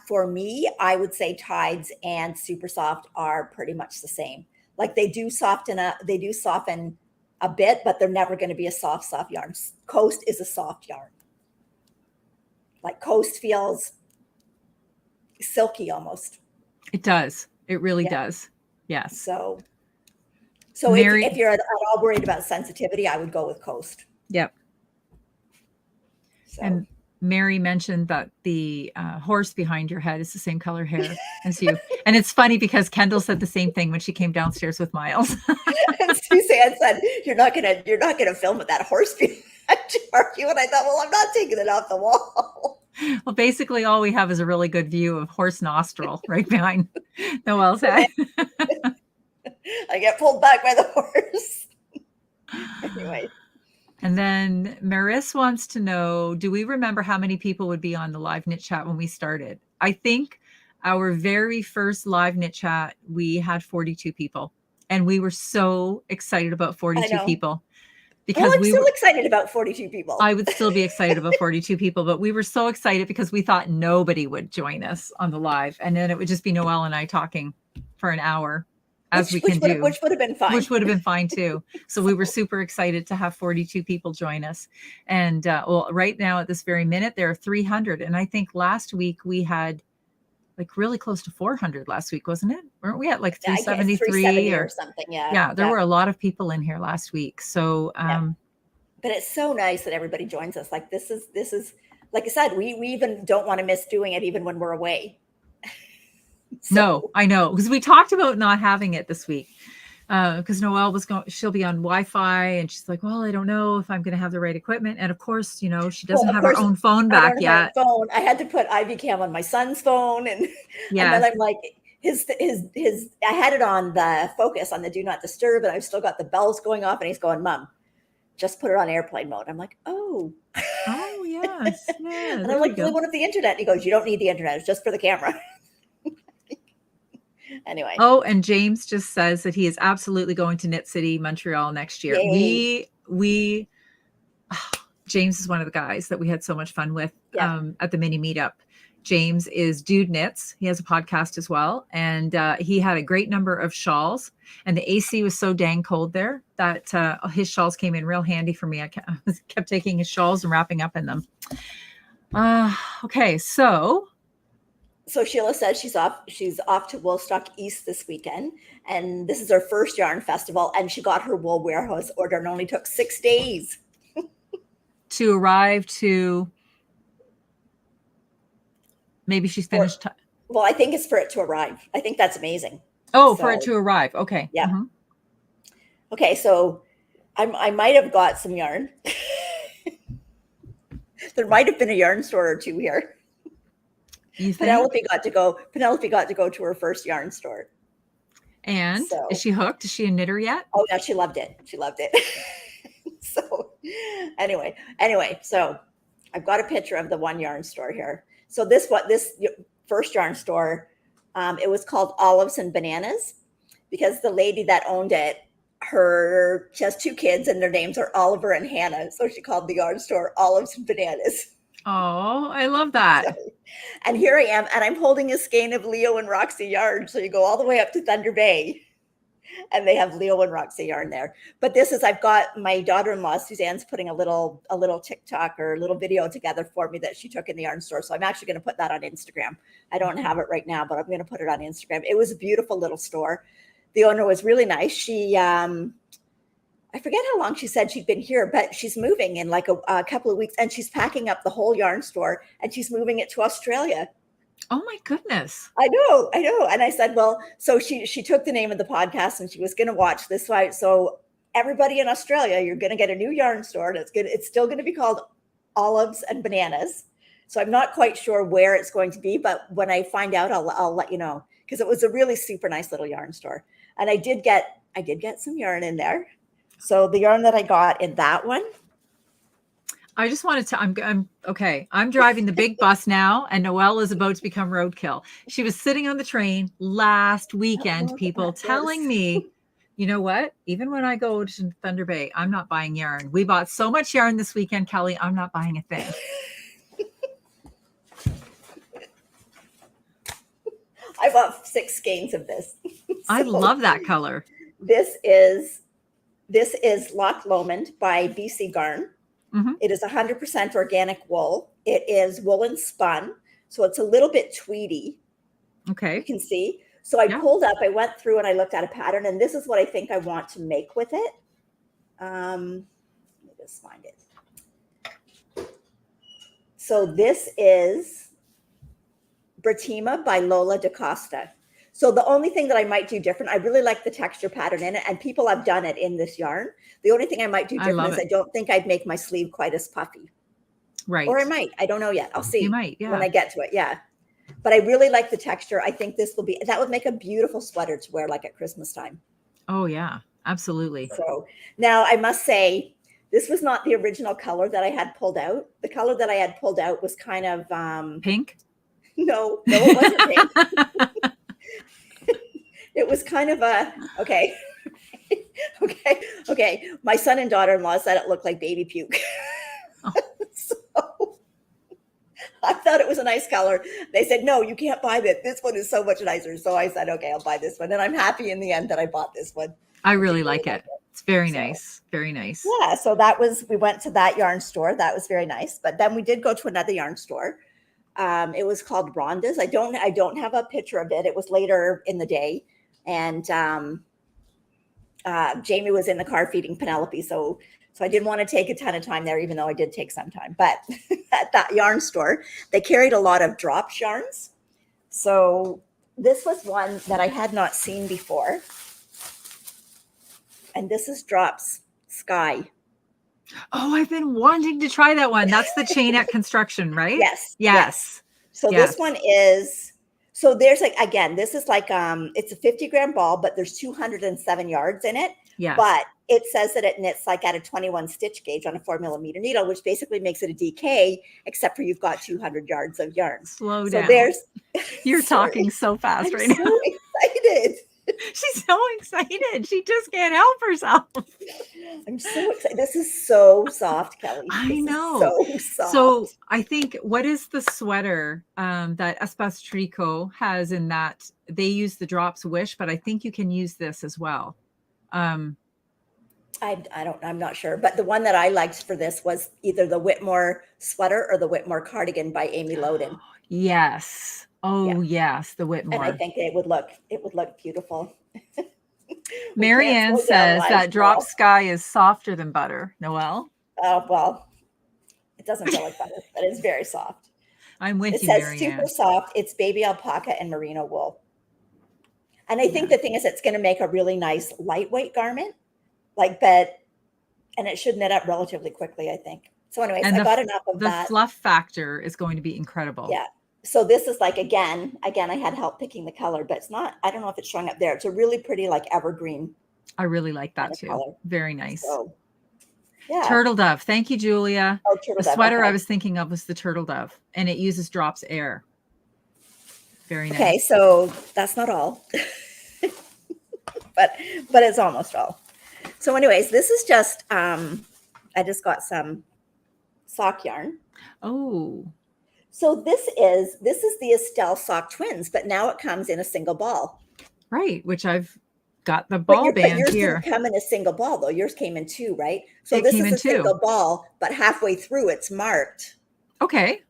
for me, I would say Tides and Super Soft are pretty much the same. Like they do soften a bit, but they're never going to be a soft yarn. Coast is a soft yarn. Like Coast feels silky almost. It does. It really does. Yes. So if you're at all worried about sensitivity, I would go with Coast. Yep. So. And Mary mentioned that the horse behind your head is the same color hair as you. And it's funny because Kendall said the same thing when she came downstairs with Myles. And Suzanne said, you're not gonna film with that horse behind you. And I thought, well, I'm not taking it off the wall. Well, basically all we have is a really good view of horse nostril right behind Noelle's head. I get pulled back by the horse. Anyway. And then Maris wants to know, do we remember how many people would be on the live knit chat when we started? I think our very first live knit chat, we had 42 people. And we were so excited about 42 people. Because well, I'm still excited about 42 people. I would still be excited about 42 people, but we were so excited because we thought nobody would join us on the live. And then it would just be Noelle and I talking for an hour. Which would have been fine. Which would have been fine too. So we were super excited to have 42 people join us. And well, right now at this very minute, there are 300. And I think last week we had like really close to 400 last week, wasn't it? Weren't we at like 373 or something? Yeah. Yeah, there were a lot of people in here last week. So, but it's so nice that everybody joins us. Like this is like I said, we even don't want to miss doing it even when we're away. So. No, I know, because we talked about not having it this week because Noelle was going, she'll be on Wi-Fi and she's like, well, I don't know if I'm going to have the right equipment. And of course, you know, she doesn't have her own phone back yet. I had to put Ivy Cam on my son's phone. And then I'm like, I had it on the focus on the do not disturb. And I've still got the bells going off and he's going, Mom, just put it on airplane mode. I'm like, oh, yes. Yeah, and I'm like, well, what if the internet? And he goes, you don't need the internet. It's just for the camera. Anyway. Oh, and James just says that he is absolutely going to Knit City, Montreal next year. Yay. James is one of the guys that we had so much fun with at the mini meetup. James is Dude Knits. He has a podcast as well. And he had a great number of shawls. And the AC was so dang cold there that his shawls came in real handy for me. I kept taking his shawls and wrapping up in them. Okay, so Sheila says she's off to Woolstock East this weekend. And this is her first yarn festival. And she got her wool warehouse order and only took 6 days. To arrive to... Maybe she's finished. Well, I think it's for it to arrive. I think that's amazing. Oh, for it to arrive. Okay. Yeah. Mm-hmm. Okay. So I might have got some yarn. There might have been a yarn store or two here. Penelope got to go to her first yarn store. And is she hooked? Is she a knitter yet? Oh yeah, she loved it. So anyway, so I've got a picture of the one yarn store here. So this first yarn store, it was called Olives and Bananas because the lady that owned it, she has 2 kids and their names are Oliver and Hannah. So she called the yarn store Olives and Bananas. Oh, I love that. And here I am, and I'm holding a skein of Leo and Roxy yarn. So you go all the way up to Thunder Bay, and they have Leo and Roxy yarn there. But I've got my daughter-in-law, Suzanne's putting a little TikTok or a little video together for me that she took in the yarn store. So I'm actually going to put that on Instagram. I don't have it right now, but I'm going to put it on Instagram. It was a beautiful little store. The owner was really nice. She, I forget how long she said she'd been here, but she's moving in like a couple of weeks, and she's packing up the whole yarn store and she's moving it to Australia. Oh my goodness. I know. And I said, well, so she took the name of the podcast and she was going to watch this. So everybody in Australia, you're going to get a new yarn store. And it's still going to be called Olives and Bananas. So I'm not quite sure where it's going to be, but when I find out, I'll let you know, because it was a really super nice little yarn store. And I did get some yarn in there. So the yarn that I got in that one. I just wanted to, I'm okay. I'm driving the big bus now, and Noelle is about to become roadkill. She was sitting on the train last weekend, people telling me, you know what? Even when I go to Thunder Bay, I'm not buying yarn. We bought so much yarn this weekend, Kelly. I'm not buying a thing. I bought 6 skeins of this. I love that color. This is Loch Lomond by BC Garn. Mm-hmm. It is 100% organic wool. It is woolen spun, so it's a little bit tweedy. Okay. You can see. So I pulled up, I went through and I looked at a pattern, and this is what I think I want to make with it. Let me just find it. So this is Bratima by Lola DaCosta. So the only thing that I might do different, I really like the texture pattern in it, and people have done it in this yarn. The only thing I might do different is I don't think I'd make my sleeve quite as puffy. Right. Or I might. I don't know yet. I'll see. You might, yeah. When I get to it, yeah. But I really like the texture. I think that would make a beautiful sweater to wear like at Christmas time. Oh yeah, absolutely. So now I must say, this was not the original color that I had pulled out. The color that I had pulled out was kind of Pink. no, it wasn't pink. It was kind of a okay. Okay. My son and daughter-in-law said it looked like baby puke. Oh. So I thought it was a nice color. They said, no, you can't buy that. This one is so much nicer. So I said, okay, I'll buy this one. And I'm happy in the end that I bought this one. I really like Like it. It's very So, nice. Very nice. Yeah. So we went to that yarn store. That was very nice. But then we did go to another yarn store. It was called Rhonda's. I don't have a picture of it. It was later in the day. And Jamie was in the car feeding Penelope. So I didn't want to take a ton of time there, even though I did take some time. But at that yarn store, they carried a lot of drops yarns. So this was one that I had not seen before. And this is Drops Sky. Oh, I've been wanting to try that one. That's the chainette construction, right? Yes. So this one is, so there's like, again, this is like, it's a 50-gram ball, but there's 207 yards in it. Yes. But it says that it knits like at a 21 stitch gauge on a 4mm needle, which basically makes it a DK, except for you've got 200 yards of yarn. Slow So down. You're talking so fast right now. now. So excited. She's so excited. She just can't help herself. I'm so excited. This is so soft, Kelly. I know. So soft. So I think, what is the sweater that Espace Tricot has in that? They use the Drops Wish, but I think you can use this as well. I'm not sure, but the one that I liked for this was either the Whitmore sweater or the Whitmore cardigan by Amy Loden. Yes. Oh yes, the Whitmore. And I think it would look beautiful. Marianne says that Drop Sky is softer than butter. Noelle? Oh, well, it doesn't feel like butter, but it's very soft. I'm with you, Marianne. Marianne. It says super soft. It's baby alpaca and merino wool. And I think the thing is, it's going to make a really nice lightweight garment, and it should knit up relatively quickly, I think. So anyways, I got enough of that. The fluff factor is going to be incredible. Yeah. So this is like, again, I had help picking the color, but it's not, I don't know if it's showing up there. It's a really pretty, like evergreen. I really like that too. Color. Very nice. So, yeah. Turtle Dove. Thank you, Julia. Oh, Turtle Dove. Sweater I was thinking of was the Turtle Dove, and it uses Drops Air. Very nice. Okay, so that's not all, but it's almost all. So anyways, this is just, I just got some sock yarn. Oh. So this is the Estelle Sock Twins, but now it comes in a single ball. Right, which I've got the ball band yours here. Didn't come in a single ball though. Yours came in two, right? So this is a single ball, but halfway through it's marked. Okay.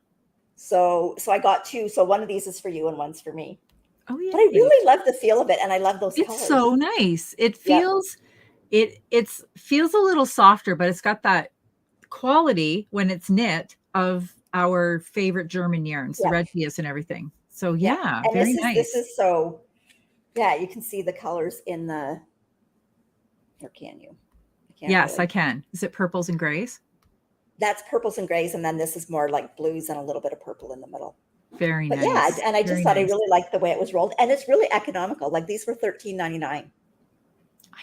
So I got two. So one of these is for you and one's for me. Oh yeah. But I really love the feel of it, and I love those colors. It's so nice. It feels it feels a little softer, but it's got that quality when it's knit of our favorite German yarns, the red Pias and everything. So yeah, and very nice. This is so, you can see the colors in the, or can you? Yes, really. I can. Is it purples and grays? That's purples and grays, and then this is more like blues and a little bit of purple in the middle. Very nice. Yeah, and I just thought I really liked the way it was rolled, and it's really economical. Like these were $13.99,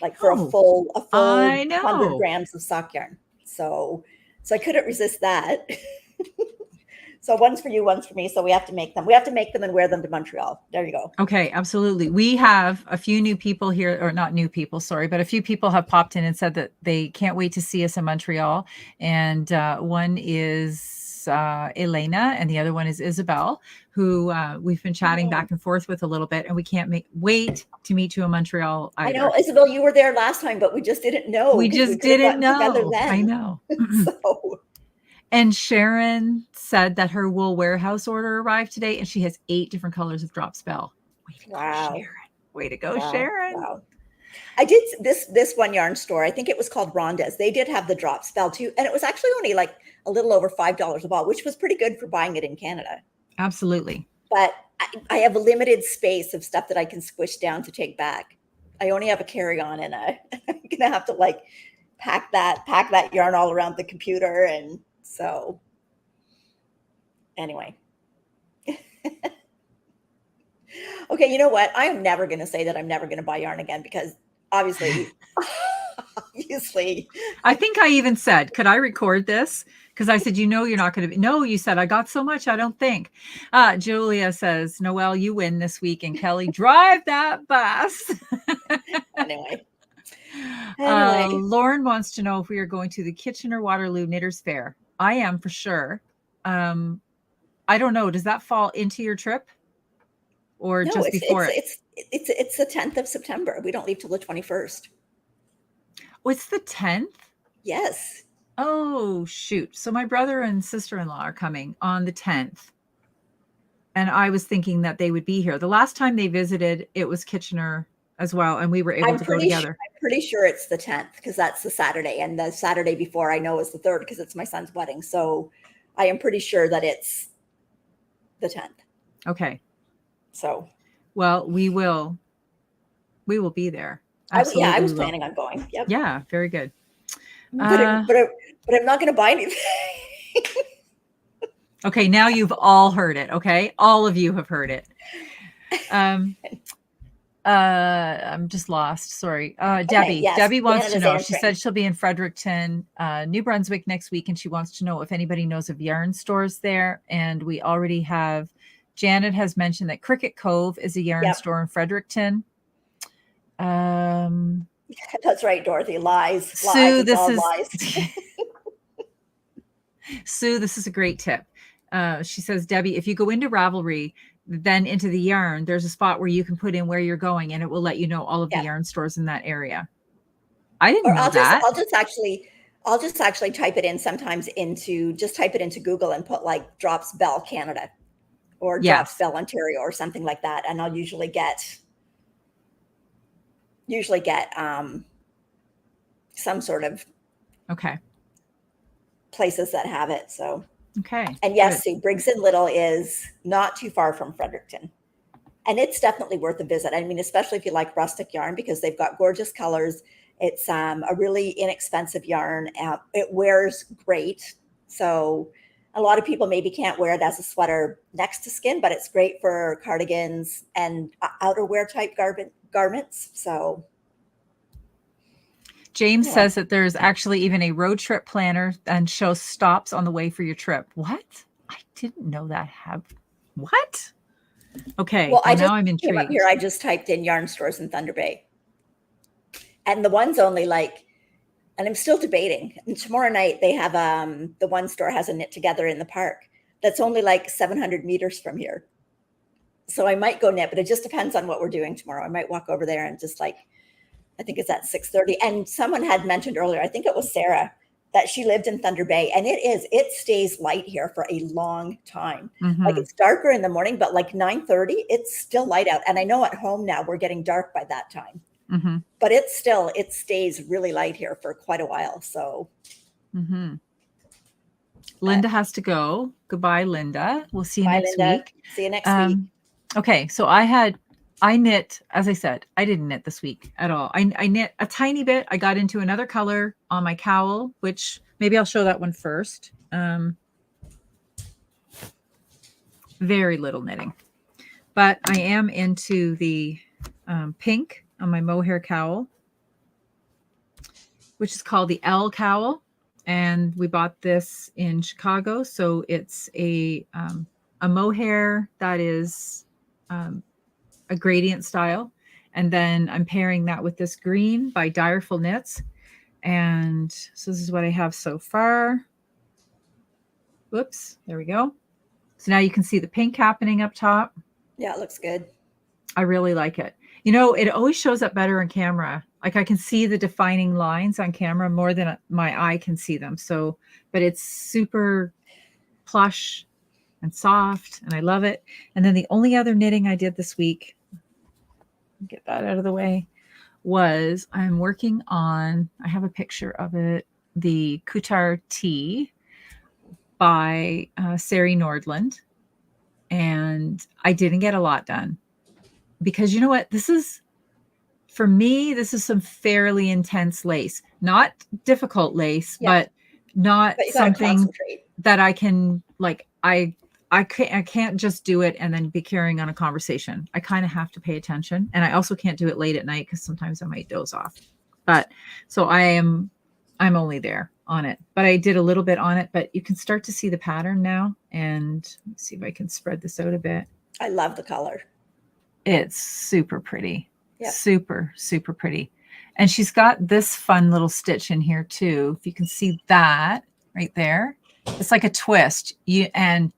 like for a full 100 grams of sock yarn. So I couldn't resist that. So one's for you, one's for me. So we have to make them. We have to make them and wear them to Montreal. There you go. Okay, absolutely. We have a few new people here, or not new people, sorry, but a few people have popped in and said that they can't wait to see us in Montreal. And one is Elena, and the other one is Isabel, who we've been chatting back and forth with a little bit, and we can't wait to meet you in Montreal either. I know, Isabel, you were there last time, but we just didn't know. We just didn't know. I know. So. And Sharon said that her wool warehouse order arrived today, and she has 8 different colors of drop spell. Way to go, Sharon. Way to go, Sharon. Wow. I did this one yarn store. I think it was called Rhonda's. They did have the drop spell too. And it was actually only like a little over $5 a ball, which was pretty good for buying it in Canada. Absolutely. But I have a limited space of stuff that I can squish down to take back. I only have a carry-on, and I'm going to have to like pack that yarn all around the computer. And so anyway. Okay, you know what? I am never going to say that I'm never going to buy yarn again, because obviously. I think I even said, could I record this? Because I said, you're not going to be. No, you said, I got so much, I don't think. Julia says, Noelle, you win this week. And Kelly, drive that bus. Anyway. Lauren wants to know if we are going to the Kitchener-Waterloo Knitters Fair. I am for sure. I don't know. Does that fall into your trip? Or no, just before it? It's the 10th of September. We don't leave till the 21st. Oh, it's the 10th? Yes. Oh, shoot. So my brother and sister-in-law are coming on the 10th. And I was thinking that they would be here. The last time they visited, it was Kitchener as well. And we were able to go together. I'm pretty sure it's the 10th because that's the Saturday. And the Saturday before I know is the 3rd because it's my son's wedding. So I am pretty sure that it's the 10th. Okay. So. Well, we will be there. I was planning on going. Yep. Yeah, very good. But I'm not going to buy anything. Okay, now you've all heard it. Okay, all of you have heard it. I'm just lost. Sorry. Debbie. Yes. Debbie wants Anna's to know. answering. She said she'll be in Fredericton, New Brunswick next week, and she wants to know if anybody knows of yarn stores there. And we already have. Janet has mentioned that Cricket Cove is a yarn store in Fredericton. That's right, Dorothy. Lies. Sue, lies. Sue, this is a great tip. She says, Debbie, if you go into Ravelry, then into the yarn, there's a spot where you can put in where you're going, and it will let you know all of the yarn stores in that area. I didn't know that. I'll just actually type it in sometimes type it into Google and put like Drops Bell Canada or Drops Bell Ontario or something like that, and I'll usually get some sort of places that have it. So and yes, Sue, Briggs and Little is not too far from Fredericton, and it's definitely worth a visit. I mean, especially if you like rustic yarn because they've got gorgeous colors. It's a really inexpensive yarn. It wears great, so a lot of people maybe can't wear it as a sweater next to skin, but it's great for cardigans and outerwear type garments. So James says that there's actually even a road trip planner and shows stops on the way for your trip. What? I didn't know that. What? Okay. Well, now I'm intrigued. Up here, I just typed in yarn stores in Thunder Bay. And the one's only and I'm still debating. And tomorrow night they have the one store has a Knit Together in the park that's only 700 meters from here. So I might go knit, but it just depends on what we're doing tomorrow. I might walk over there and just I think it's at 6:30. And someone had mentioned earlier, I think it was Sarah, that she lived in Thunder Bay, and it stays light here for a long time. Mm-hmm. It's darker in the morning, but 9:30, it's still light out. And I know at home now we're getting dark by that time. Mm-hmm. But it stays really light here for quite a while. So Linda has to go. Goodbye, Linda. We'll see you next week. See you next week. Okay. So I knit, as I said, I didn't knit this week at all. I knit a tiny bit. I got into another color on my cowl, which maybe I'll show that one first. Very little knitting, but I am into the pink on my mohair cowl, which is called the L cowl. And we bought this in Chicago. So it's a mohair that is a gradient style. And then I'm pairing that with this green by Direful Knits. And so this is what I have so far. Whoops, there we go. So now you can see the pink happening up top. Yeah, it looks good. I really like it. It always shows up better on camera. I can see the defining lines on camera more than my eye can see them. So, but it's super plush and soft, and I love it. And then the only other knitting I did this week, get that out of the way, was I'm working on, I have a picture of it, the Kutar Tea by Sari Nordland. And I didn't get a lot done because you know what? For me, this is some fairly intense lace, not difficult lace, but not something that I can I can't just do it and then be carrying on a conversation. I kind of have to pay attention, and I also can't do it late at night because sometimes I might doze off. But so I'm only there on it, but I did a little bit on it, but you can start to see the pattern now. And let's see if I can spread this out a bit. I love the color. It's super pretty. Yeah. Super, super pretty. And she's got this fun little stitch in here too. If you can see that right there, it's like a twist. And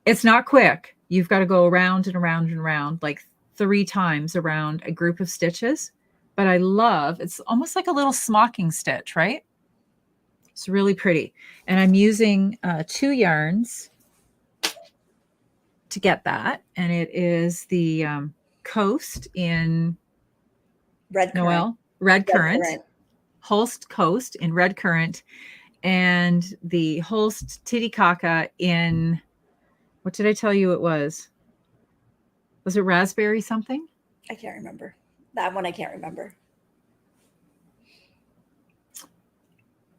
it's not quick. You've got to go around and around and around like 3 times around a group of stitches. But I love, it's almost like a little smocking stitch, right? It's really pretty. And I'm using 2 yarns to get that. And it is the Coast in Red currant. Noelle, Red Currant, Holst Coast in Red Currant, and the Holst Titicaca in, what did I tell you it was? Was it raspberry something? I can't remember. That one I can't remember.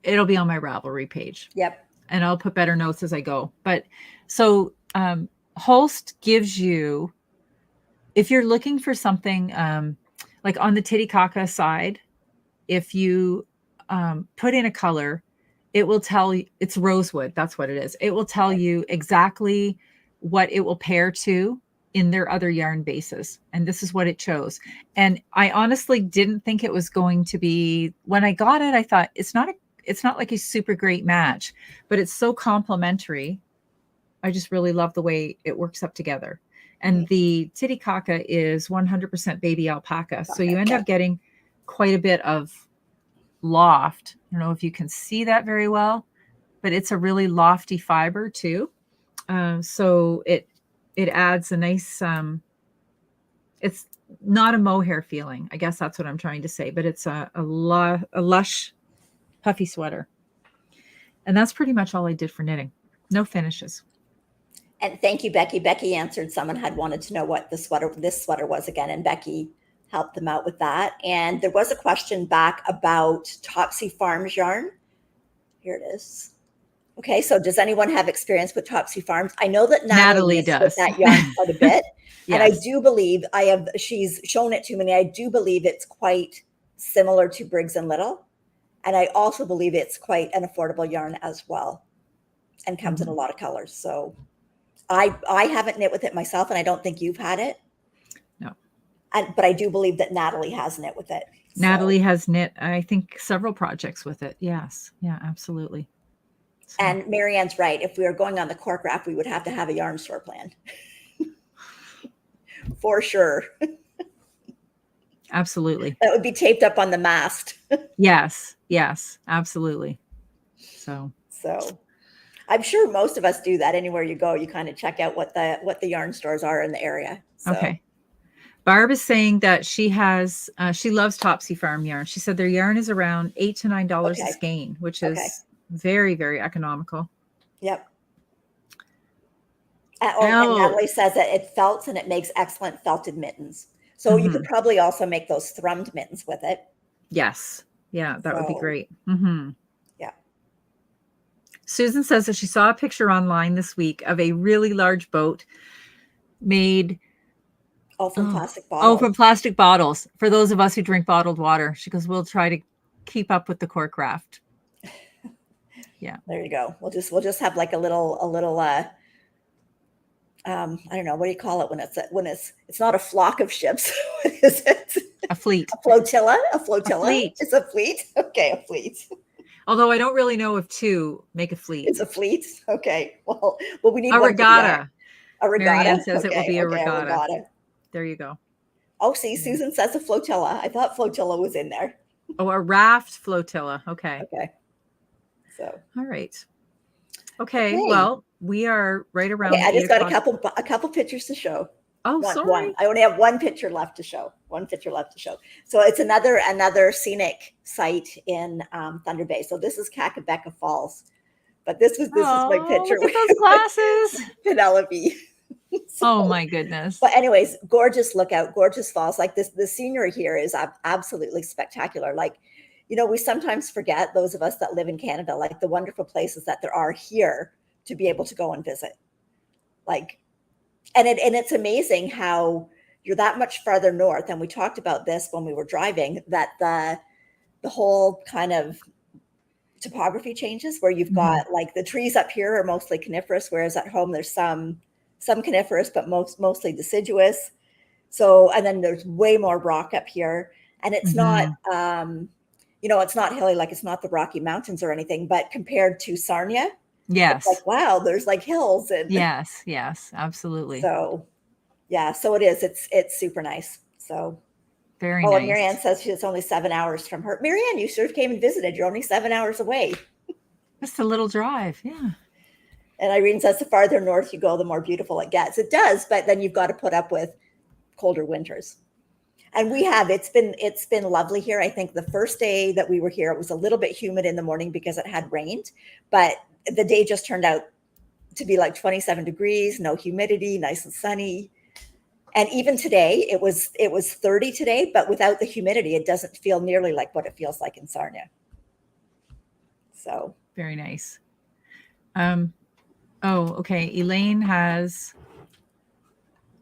It'll be on my Ravelry page. Yep. And I'll put better notes as I go. But so Holst gives you, if you're looking for something like on the Titicaca side, if you put in a color, it will tell you, it's rosewood. That's what it is. It will tell you exactly what it will pair to in their other yarn bases. And this is what it chose. And I honestly didn't think it was going to be, when I got it, I thought it's not like a super great match, but it's so complementary. I just really love the way it works up together. And the Titicaca is 100% baby alpaca. So you end up getting quite a bit of loft. I don't know if you can see that very well, but it's a really lofty fiber too. So it adds a nice, it's not a mohair feeling. I guess that's what I'm trying to say, but it's a lush, puffy sweater. And that's pretty much all I did for knitting. No finishes. And thank you, Becky. Becky answered, someone had wanted to know what this sweater was again, and Becky helped them out with that. And there was a question back about Topsy Farms yarn. Here it is. Okay, so does anyone have experience with Topsy Farms? I know that Natalie does with that yarn quite a bit. Yes. And I do believe she's shown it to me, and I do believe it's quite similar to Briggs and Little. And I also believe it's quite an affordable yarn as well, and comes in a lot of colors. So I haven't knit with it myself, and I don't think you've had it. No. But I do believe that Natalie has knit with it. So. Natalie has knit, I think, several projects with it. Yes. Yeah, absolutely. So. And Marianne's right. If we were going on the cork wrap, we would have to have a yarn store plan. For sure. Absolutely. That would be taped up on the mast. Yes. Yes, absolutely. So I'm sure most of us do that. Anywhere you go, you kind of check out what the yarn stores are in the area. So. Okay. Barb is saying that she loves Topsy Farm yarn. She said their yarn is around $8 to $9 a skein, which is very, very economical. Yep. And Natalie says that it felts and it makes excellent felted mittens. So you could probably also make those thrummed mittens with it. Yes. Yeah, that would be great. Yeah. Susan says that she saw a picture online this week of a really large boat made. From plastic bottles. From plastic bottles. For those of us who drink bottled water. She goes, we'll try to keep up with the cork raft. Yeah. There you go. We'll just have like a little I don't know, what do you call it when it's not a flock of ships? What is it? A fleet. A flotilla? A fleet. It's a fleet? Okay, a fleet. Although I don't really know if 2 make a fleet. It's a fleet? Okay. Well we need a regatta. A regatta. Marianne says it will be a regatta. There you go. Oh, see, Susan says a flotilla. I thought flotilla was in there. Oh, a raft flotilla. Okay. Okay. So. All right. Okay. Well, we are right around. Okay, I just got a couple pictures to show. Oh, sorry. I only have one picture left to show. So it's another scenic site in Thunder Bay. So this is Kakabeka Falls, but this is my picture. Look at those glasses. Penelope. So, oh my goodness. But anyways, gorgeous lookout, gorgeous falls. Like the scenery here is absolutely spectacular. Like, we sometimes forget, those of us that live in Canada, like the wonderful places that there are here to be able to go and visit. Like, and it's amazing how you're that much farther north. And we talked about this when we were driving, that the whole kind of topography changes, where you've got like the trees up here are mostly coniferous, whereas at home there's some coniferous, but mostly deciduous. So, and then there's way more rock up here, and it's not, it's not hilly, like it's not the Rocky Mountains or anything, but compared to Sarnia, Yes. it's like, wow, there's like hills. And yes, absolutely. so, yeah, so it is, it's super nice. So very nice. nice. And Marianne says it's only 7 hours from her. Marianne, you sort of came and visited. You're only 7 hours away. Just a little drive. Yeah. And Irene says the farther north you go, the more beautiful it gets. It does, but then you've got to put up with colder winters. And it's been lovely here. I think the first day that we were here, it was a little bit humid in the morning because it had rained, but the day just turned out to be like 27 degrees, no humidity, nice and sunny. And even today, it was 30 today, but without the humidity, it doesn't feel nearly like what it feels like in Sarnia. So very nice. Okay. Elaine has,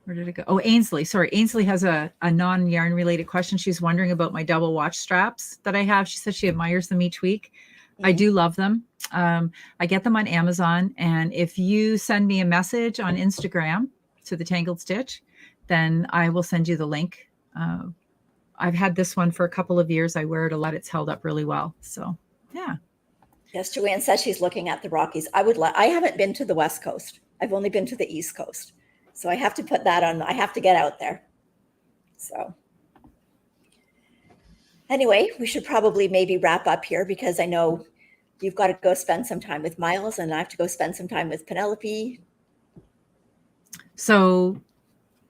where did it go? Oh, Ainsley. Sorry. Ainsley has a non-yarn related question. She's wondering about my double watch straps that I have. She says she admires them each week. I do love them. I get them on Amazon. And if you send me a message on Instagram to the Tangled Stitch, then I will send you the link. I've had this one for a couple of years. I wear it a lot. It's held up really well. So yeah. Yes, Joanne says she's looking at the Rockies. I haven't been to the West Coast. I've only been to the East Coast. So I have to put that on. I have to get out there. So anyway, we should probably maybe wrap up here, because I know you've got to go spend some time with Myles and I have to go spend some time with Penelope. So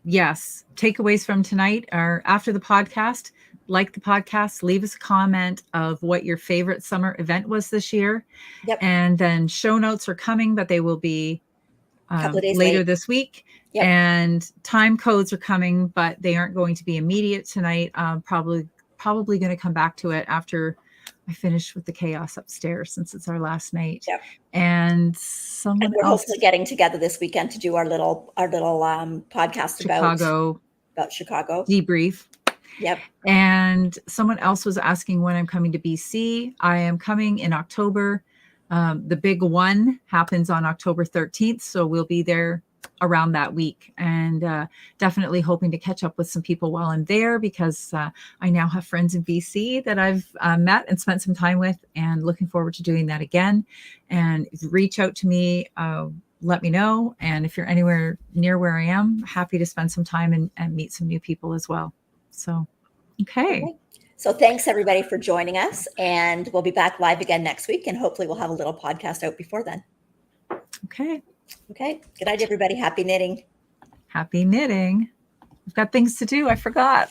yes, takeaways from tonight are after the podcast. Like the podcast, leave us a comment of what your favorite summer event was this year. Yep. And then show notes are coming, but they will be later this week. Yep. And time codes are coming, but they aren't going to be immediate tonight. Probably going to come back to it after I finish with the chaos upstairs, since it's our last night. Yep. And we're hopefully getting together this weekend to do our little podcast about Chicago debrief. Yep. And someone else was asking when I'm coming to BC. I am coming in October. The big one happens on October 13th. So we'll be there around that week, and definitely hoping to catch up with some people while I'm there, because I now have friends in BC that I've met and spent some time with, and looking forward to doing that again. And reach out to me, let me know. And if you're anywhere near where I am, happy to spend some time and meet some new people as well. So, okay. So thanks everybody for joining us, and we'll be back live again next week, and hopefully we'll have a little podcast out before then. Okay. Good night, everybody. Happy knitting. Happy knitting. I've got things to do. I forgot.